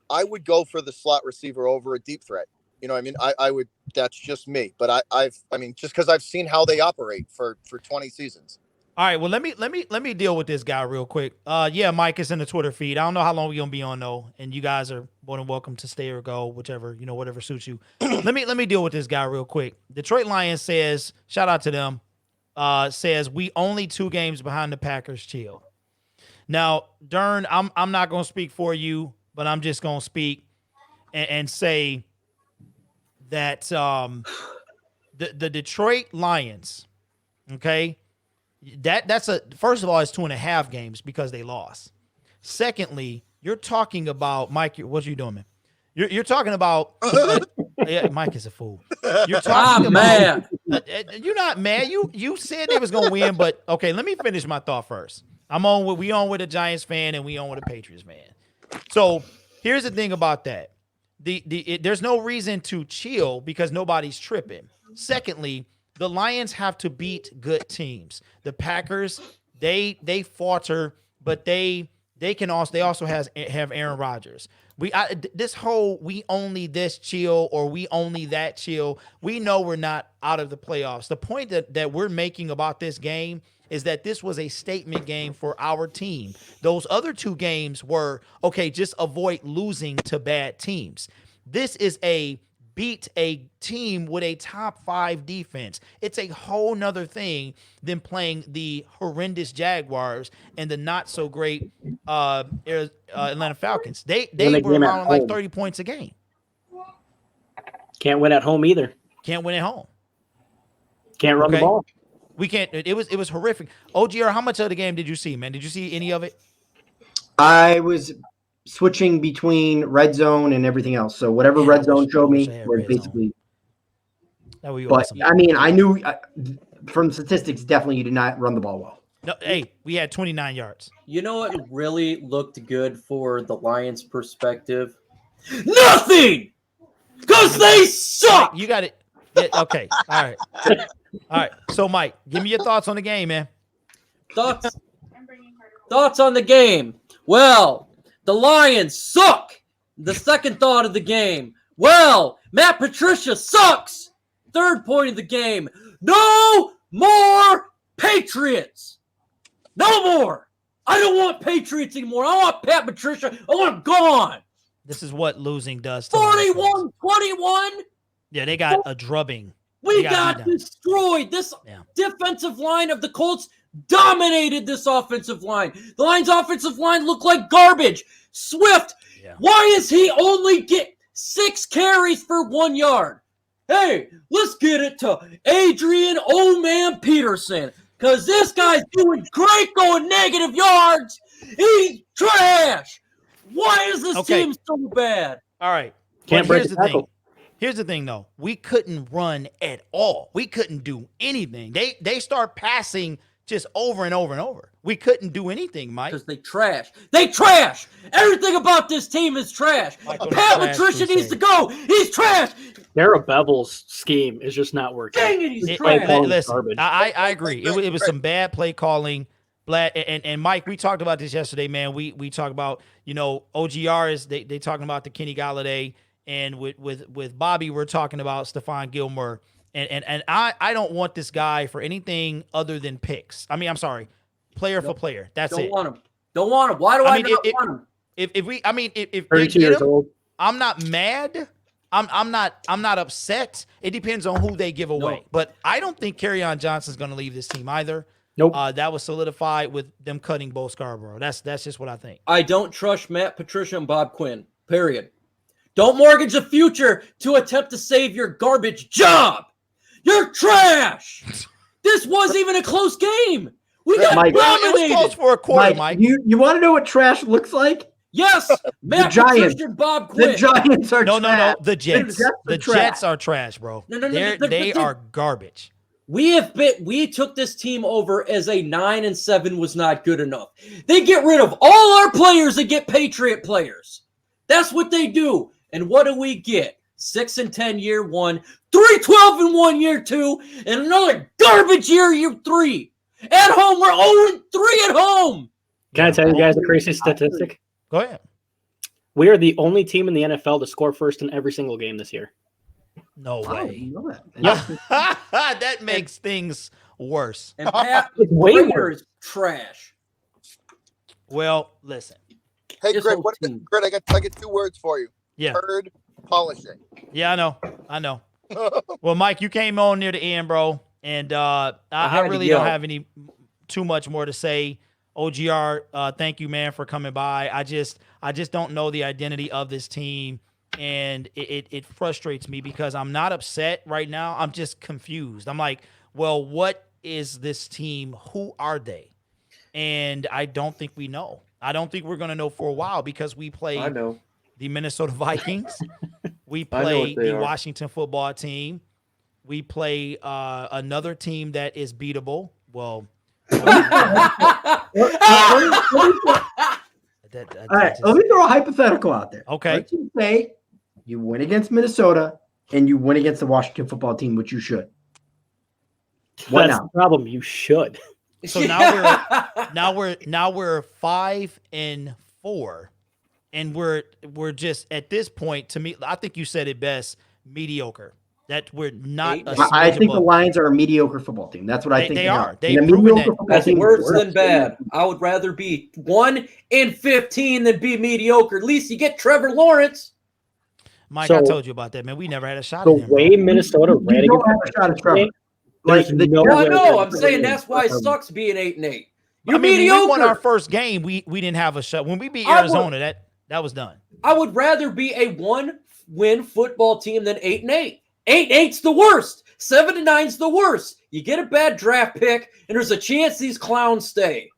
I would go for the slot receiver over a deep threat. You know what I mean? I would. That's just me, but I mean, just because I've seen how they operate for 20 seasons. All right, well, let me deal with this guy real quick. Yeah, Mike is in the Twitter feed. I don't know how long we're gonna be on though, and you guys are more than welcome to stay or go, whichever, whatever suits you. let me deal with this guy real quick. Detroit Lions says, shout out to them. Says we only 2 games behind the Packers. Chill. Now, Dern, I'm not gonna speak for you, but I'm just gonna speak and say that the Detroit Lions, okay. That's first of all, it's 2.5 games because they lost. Secondly, you're talking about Mike. What are you doing, man? You're talking about yeah, Mike is a fool. You're talking about you're not mad. You said they was gonna win, but okay, let me finish my thought first. We on with a Giants fan and we on with a Patriots fan. So here's the thing about that. There's no reason to chill because nobody's tripping. Secondly, the Lions have to beat good teams. The Packers, they falter, but they also have Aaron Rodgers. We only this chill or we only that chill. We know we're not out of the playoffs. The point that we're making about this game is that this was a statement game for our team. Those other 2 games were okay. Just avoid losing to bad teams. This is beat a team with a top 5 defense. It's a whole nother thing than playing the horrendous Jaguars and the not so great Atlanta Falcons. They were around like 30 points a game. Can't win at home either. Can't win at home. Can't run the ball. We can't. It was horrific. OGR, how much of the game did you see, man? Did you see any of it? I was switching between red zone and everything else. So whatever red zone showed me was basically. But I mean, I knew from statistics, definitely you did not run the ball well. No, hey, we had 29 yards. You know what really looked good for the Lions' perspective? Nothing! Because they suck! Mike, you got it. Yeah, okay. All right. All right. So, Mike, give me your thoughts on the game, man. Thoughts Thoughts on the game? Well, the Lions suck. The second thought of the game. Well, Matt Patricia sucks. Third point of the game. No more Patriots. No more. I don't want Patriots anymore. I want Pat Patricia. I want him gone. This is what losing does to Lions fans. 41-21. Yeah, they got a drubbing. We They got got beat down. destroyed. This Yeah. defensive line of the Colts dominated this offensive line. The Lions' offensive line looked like garbage. Swift, Yeah. why is he only get 6 carries for 1 yard? Hey, let's get it to Adrian Old Man Peterson, because this guy's doing great going negative yards. He's trash. Why is this Okay. team so bad? All right. Can't But break here's the the thing. tackle. Here's the thing, though. We couldn't run at all. We couldn't do anything. They start passing just over and over and over. We couldn't do anything, Mike. Because they trash. They trash. Everything about this team is trash. Michael, Pat trash Patricia needs to crusade. go. He's trash. Dara Bevel's scheme is just not working. Dang it, he's It- play trash. calling is listen, garbage. I agree. It was some bad play calling. And Mike, we talked about this yesterday, man. We talked about, OGR is they talking about the Kenny Galladay, and with Bobby, we're talking about Stephon Gilmore. And I don't want this guy for anything other than picks. I mean, I'm sorry, player for player. That's Don't it. want him. Don't want him. Why do I I, mean, not if- want him? If they 32 get years him, old. I'm not mad. I'm not upset. It depends on who they give away. No. But I don't think Kerryon Johnson's going to leave this team either. Nope. That was solidified with them cutting Bo Scarborough. That's just what I think. I don't trust Matt Patricia and Bob Quinn. Period. Don't mortgage the future to attempt to save your garbage job. You're trash. This wasn't even a close game. We got Mike, It was dominated. close for a quarter, Mike. you want to know what trash looks like? Yes, Matt Giants. Patricia and Bob Quinn. The Giants are No. trash. The Jets. Jets are The trash. Jets are trash, bro. No, They are garbage. We took this team over as a 9-7 was not good enough. They get rid of all our players and get Patriot players. That's what they do. And what do we get? 6-10 year one, 3-12-1 year two, and another garbage year 3. At home, we're 0-3 at home. Can I tell you guys a crazy statistic? Go ahead. We are the only team in the NFL to score first in every single game this year. No I way. didn't know that. That makes things worse. And Pat It's way Patricia worse. is trash. Well, listen. Hey, This Greg, whole what, team. Greg, I got 2 words for you. Yeah. Turd polishing. Yeah, I know. Well, Mike, you came on near the end, bro, and I had to really don't yell. have too much more to say. OGR, thank you, man, for coming by. I just don't know the identity of this team, and it frustrates me because I'm not upset right now. I'm just confused. I'm like, well, what is this team? Who are they? And I don't think we know. I don't think we're going to know for a while because we play I know. the Minnesota Vikings. We I know play what they the are. Washington football team. We play another team that is beatable. Well, All right, let me throw a hypothetical out there. Okay. Let's just say you win against Minnesota and you win against the Washington football team, which you should. What That's now? the problem. You should. So now we're 5-4, and we're just at this point. To me, I think you said it best. Mediocre. That we're not. Eight. A I smidge think the above. Lions are a mediocre football team. That's what I think They are. And They've a proven mediocre that. football That's team is worse worse than bad. I would rather be 1-15 than be mediocre. At least you get Trevor Lawrence. Mike, I So- told you about that, man. We never had a shot The at him. way Minnesota ran You don't have against a shot at Trevor. There's Like, no Well, I way know. that- I'm saying that's why it sucks being 8-8. You're I mean, when we won our mediocre. first game. We didn't have a shot. When we beat I would- Arizona, that was done. I would rather be a 1-win football team than 8-8. 8-8's the worst. 7-9's the worst. You get a bad draft pick, and there's a chance these clowns stay.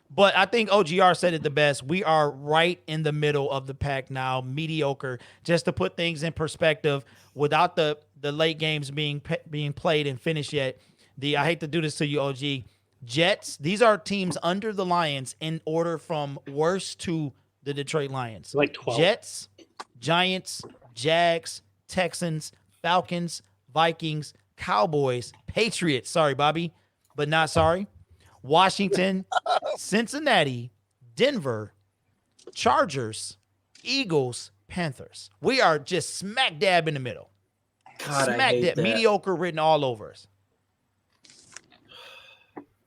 But I think OGR said it the best. We are right in the middle of the pack now, mediocre. Just to put things in perspective, without the late games being played and finished yet, I hate to do this to you, OG. Jets, these are teams under the Lions in order from worst to the Detroit Lions. Like 12. Jets, Giants, Jags, Texans, Falcons, Vikings, Cowboys, Patriots. Sorry, Bobby, but not sorry. Washington, Cincinnati, Denver, Chargers, Eagles, Panthers. We are just smack dab in the middle. God, I Smack hate dab. that. Mediocre written all over us.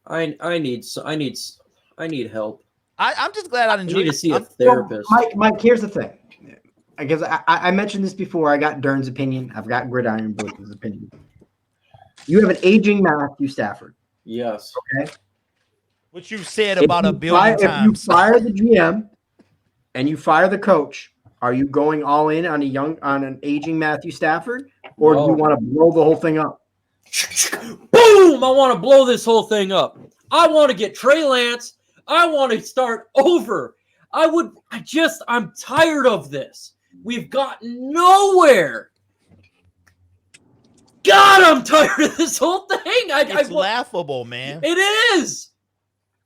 I need help. I'm just glad I I didn't need to see a Well, therapist. Mike, here's the thing. Because I mentioned this before. I got Dern's opinion. I've got Gridiron Blitz's opinion. You have an aging Matthew Stafford. Yes. Okay. What you've said about a billion If you times. fire the GM and you fire the coach, are you going all in on an aging Matthew Stafford, or do you No. want to blow the whole thing up? Boom! I want to blow this whole thing up. I want to get Trey Lance. I want to start over. I'm tired of this. We've gotten nowhere. God, I'm tired of this whole thing. It's laughable, man. It is.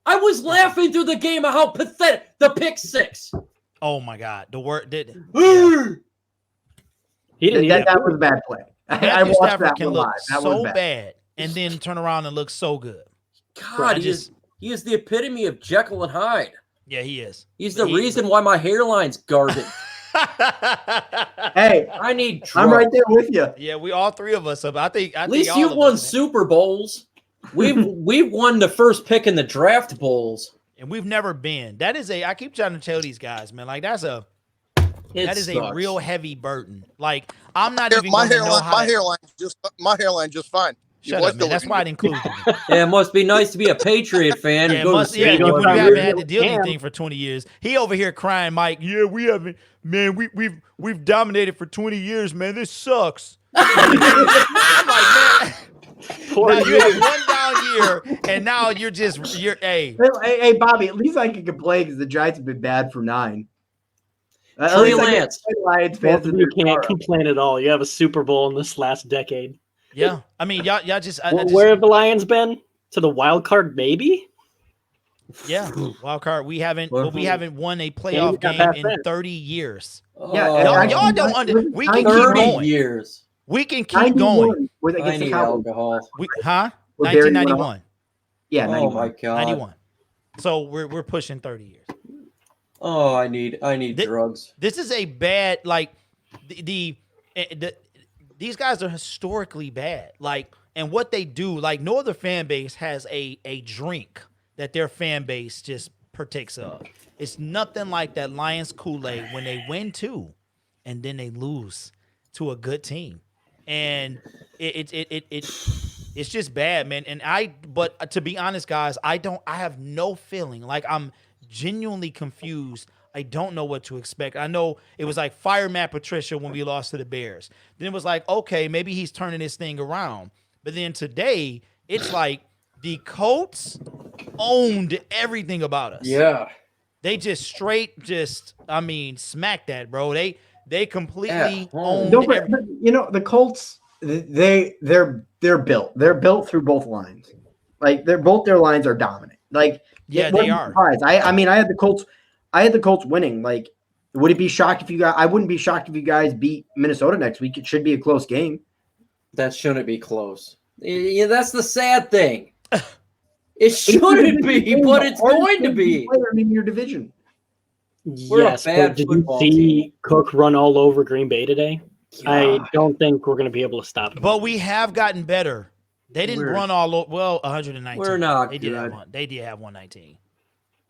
I was laughing through the game of how pathetic the pick six. Oh my God. The word did. He didn't. That was a bad play. I Matthew watched Stafford that can one look live. That so was bad and then turn around and look so good. God, he is the epitome of Jekyll and Hyde. Yeah, he is. He's the reason why my hairline's guarded. Hey, I need drugs. I'm right there with you. Yeah, we all three of us. I think At least all you of won us, man. Super Bowls. We've won the first pick in the draft bowls. And we've never been. That is I keep trying to tell these guys, man, like that is a real heavy burden. Like I'm not even My going to know hairline, how my hairline just fine. You Shut was up, man. That's delivering why I it. didn't include you. Yeah, it must be nice to be a Patriot fan. Yeah, and go to must, yeah, Stadium you Stadium every haven't year. had to deal Damn. anything for 20 years. He over here crying, Mike. Yeah, we haven't, man. We've dominated for 20 years, man. This sucks. I'm like, man. Poor Now you you. had one down year, and now you're hey. Hey, Bobby, at least I can complain because the Giants have been bad for 9. At Trey least I can Lance. complain Lions Both fans of in you their can't car. complain at all. You have a Super Bowl in this last decade. Yeah, I mean, y'all just, Where have the Lions been? To the wild card, maybe? yeah, wild card. We haven't won a Yeah, playoff we got game past in that. 30 years. Yeah, Oh, and Y'all actually, don't under. We can keep 30 going. years. We can keep 91 going. with I against the need Cowboys. alcohol. Huh? Where Barry went 1991. off. Yeah, Oh 91. my god. 91. So we're pushing 30 years. Oh, I need drugs. This is a bad, like the these guys are historically bad. Like, and what they do, like no other fan base has a drink that their fan base just partakes of. It's nothing like that Lions Kool-Aid when they win 2 and then they lose to a good team. And it's just bad, man. And but to be honest, guys, I have no feeling. Like I'm genuinely confused. I don't know what to expect. I know it was like fire Matt Patricia when we lost to the Bears. Then it was like, okay, maybe he's turning this thing around. But then today, it's like the Colts owned everything about us. Yeah. They just smacked that, bro. They completely Yeah. owned Don't everything. but, you know, the Colts, they're built. They're built through both lines. Like both their lines are dominant. Like Yeah, it they wasn't are. surprised. I mean, I had the Colts winning. Like, would it be shocked if you guys? I wouldn't be shocked if you guys beat Minnesota next week. It should be a close game. That shouldn't be close. Yeah, that's the sad thing. It shouldn't be, but it's going to be. In your division. We're a Yes, bad but did you football see team. Cook run all over Green Bay today? I don't think we're going to be able to stop him. But we have gotten better. They didn't We're- run all over. Well, 119. We're not They did good. have one. They did have 119.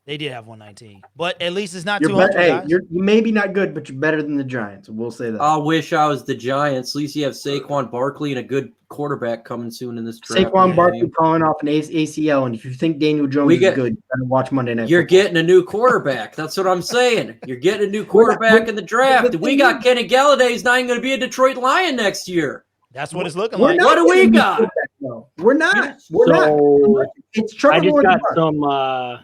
They did have 119. But at least it's not You're 200. hey, guys. you may be not good, but you're better than the Giants. We'll say that. I wish I was the Giants. At least you have Saquon Barkley and a good quarterback coming soon in this draft. Saquon Barkley calling off an ACL, and if you think Daniel Jones is good, you better watch Monday Night You're Football. getting a new quarterback. That's what I'm saying. You're getting a new quarterback in the draft. We got Kenny Galladay. He's not even going to be a Detroit Lion next year. That's what it's looking We're like. not What do we getting a got? quarterback, though. We're not. We're not. So It's Trevor I just Lawrence. got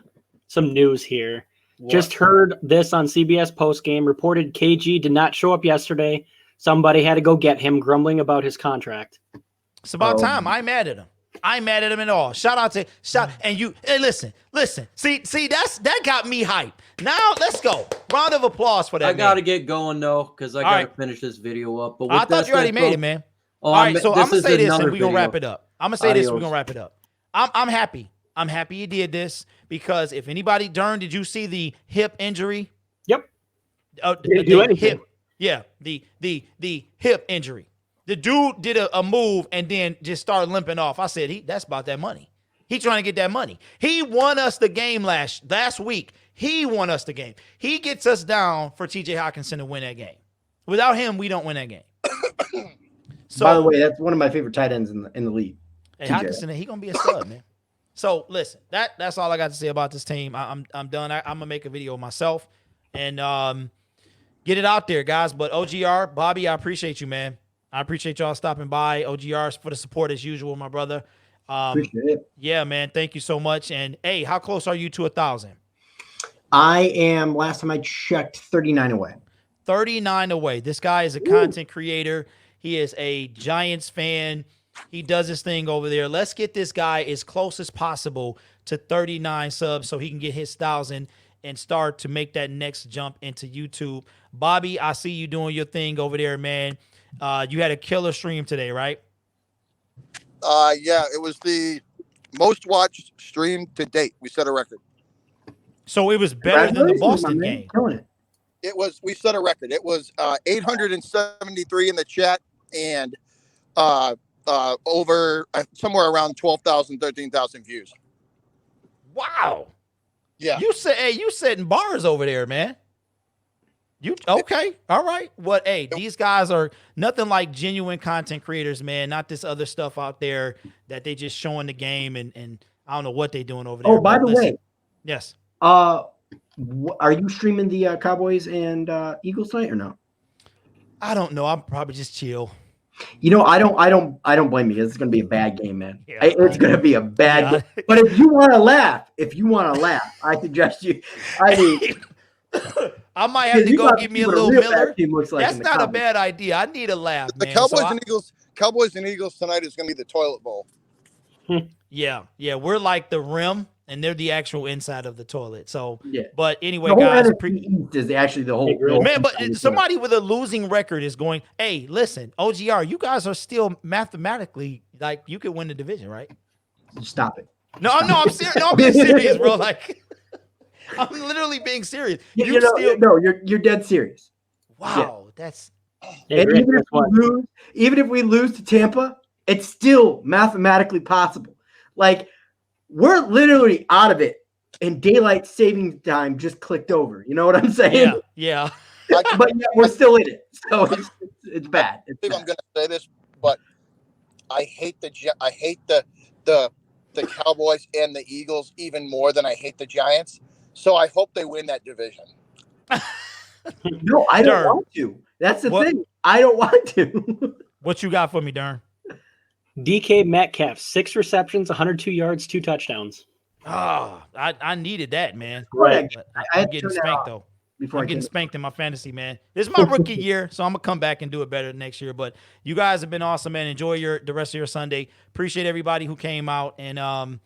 some news here. Just heard this on CBS Postgame. Reported KG did not show up yesterday. Somebody had to go get him, grumbling about his contract. It's about time. I'm mad at him. I'm mad at him at all. Shout out and you. Hey, listen. See, that got me hyped. Now let's go. Round of applause for that. I got to get going, though, because I got to finish this video up. But I thought you already made it, man. Oh, all right, so I'm gonna say this, and another we're gonna video. wrap it up. I'm gonna say this, we're Adios. gonna wrap it up. I'm happy. I'm happy he did this because if anybody, Dern, did you see the hip injury? Yep. The do anything. hip, yeah, the hip injury. The dude did a move and then just started limping off. I said, that's about that money. He trying to get that money. He won us the game last week. He won us the game. He gets us down for TJ Hawkinson to win that game. Without him, we don't win that game. So, by the way, that's one of my favorite tight ends in the league. hey, Hawkinson, he gonna be a stud, man. So listen, that's all I got to say about this team. I'm done. I'm gonna make a video myself and get it out there, guys. But OGR, Bobby, I appreciate you, man. I appreciate y'all stopping by. OGRs for the support as usual, my brother. Appreciate it. Yeah, man. Thank you so much. And hey, how close are you to 1,000? I am, last time I checked, 39 away. 39 away. This guy is a content creator. He is a Giants fan. He does his thing over there. Let's get this guy as close as possible to 39 subs so he can get his 1,000 and start to make that next jump into YouTube. Bobby, I see you doing your thing over there, man. You had a killer stream today, right? Yeah, it was the most watched stream to date. We set a record. So it was better than the Boston game. Killing it. We set a record. It was 873 in the chat and over somewhere around 12,000, 13,000 views. Wow. Yeah. You setting bars over there, man. You okay? All right. What? Hey, these guys are nothing like genuine content creators, man. Not this other stuff out there that they just showing the game and I don't know what they doing over there. Oh, by the way, yes. Are you streaming the Cowboys and Eagles tonight or no? I don't know. I'm probably just chill. You know, I don't blame you. It's going to be a bad game, man. Yeah, it's going to be a bad game. But if you want to laugh, I suggest you. I mean, I might have to go get me a little Miller. That's not a Cowboys. bad idea. I need a laugh, The man. Cowboys and Eagles tonight is going to be the toilet bowl. Yeah. We're like the rim, and they're the actual inside of the toilet. So, yeah. But anyway, The whole guys, NFC East is actually the whole man. But somebody with a losing record is going. Hey, listen, OGR, you guys are still mathematically like you could win the division, right? Stop it. No, I'm serious. No, I'm being serious, bro. Like, I'm literally being serious. You're dead serious. Wow, that's. And even if we lose to Tampa, it's still mathematically possible. Like, we're literally out of it, and daylight saving time just clicked over. You know what I'm saying? Yeah. But yeah, we're still in it, so it's bad. I think I'm going to say this, but I hate the Cowboys and the Eagles even more than I hate the Giants. So I hope they win that division. No, I don't want to. That's the thing. I don't want to. What you got for me, Darn? DK Metcalf, 6 receptions, 102 yards, 2 touchdowns. Oh, I needed that, man. Right. I'm getting spanked, though. I'm getting spanked in my fantasy, man. This is my rookie year, so I'm going to come back and do it better next year. But you guys have been awesome, man. Enjoy the rest of your Sunday. Appreciate everybody who came out. And,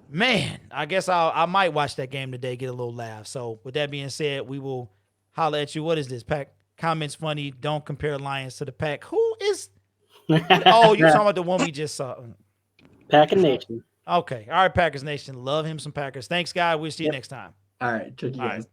man, I guess I might watch that game today, get a little laugh. So with that being said, we will holler at you. What is this, Pack? Comments funny. Don't compare Lions to the Pack. Who is... Oh, you're talking about the one we just saw. Packers Nation. Okay. All right, Packers Nation. Love him some Packers. Thanks, guys. We'll see you next time. All right. Check you guys. All right.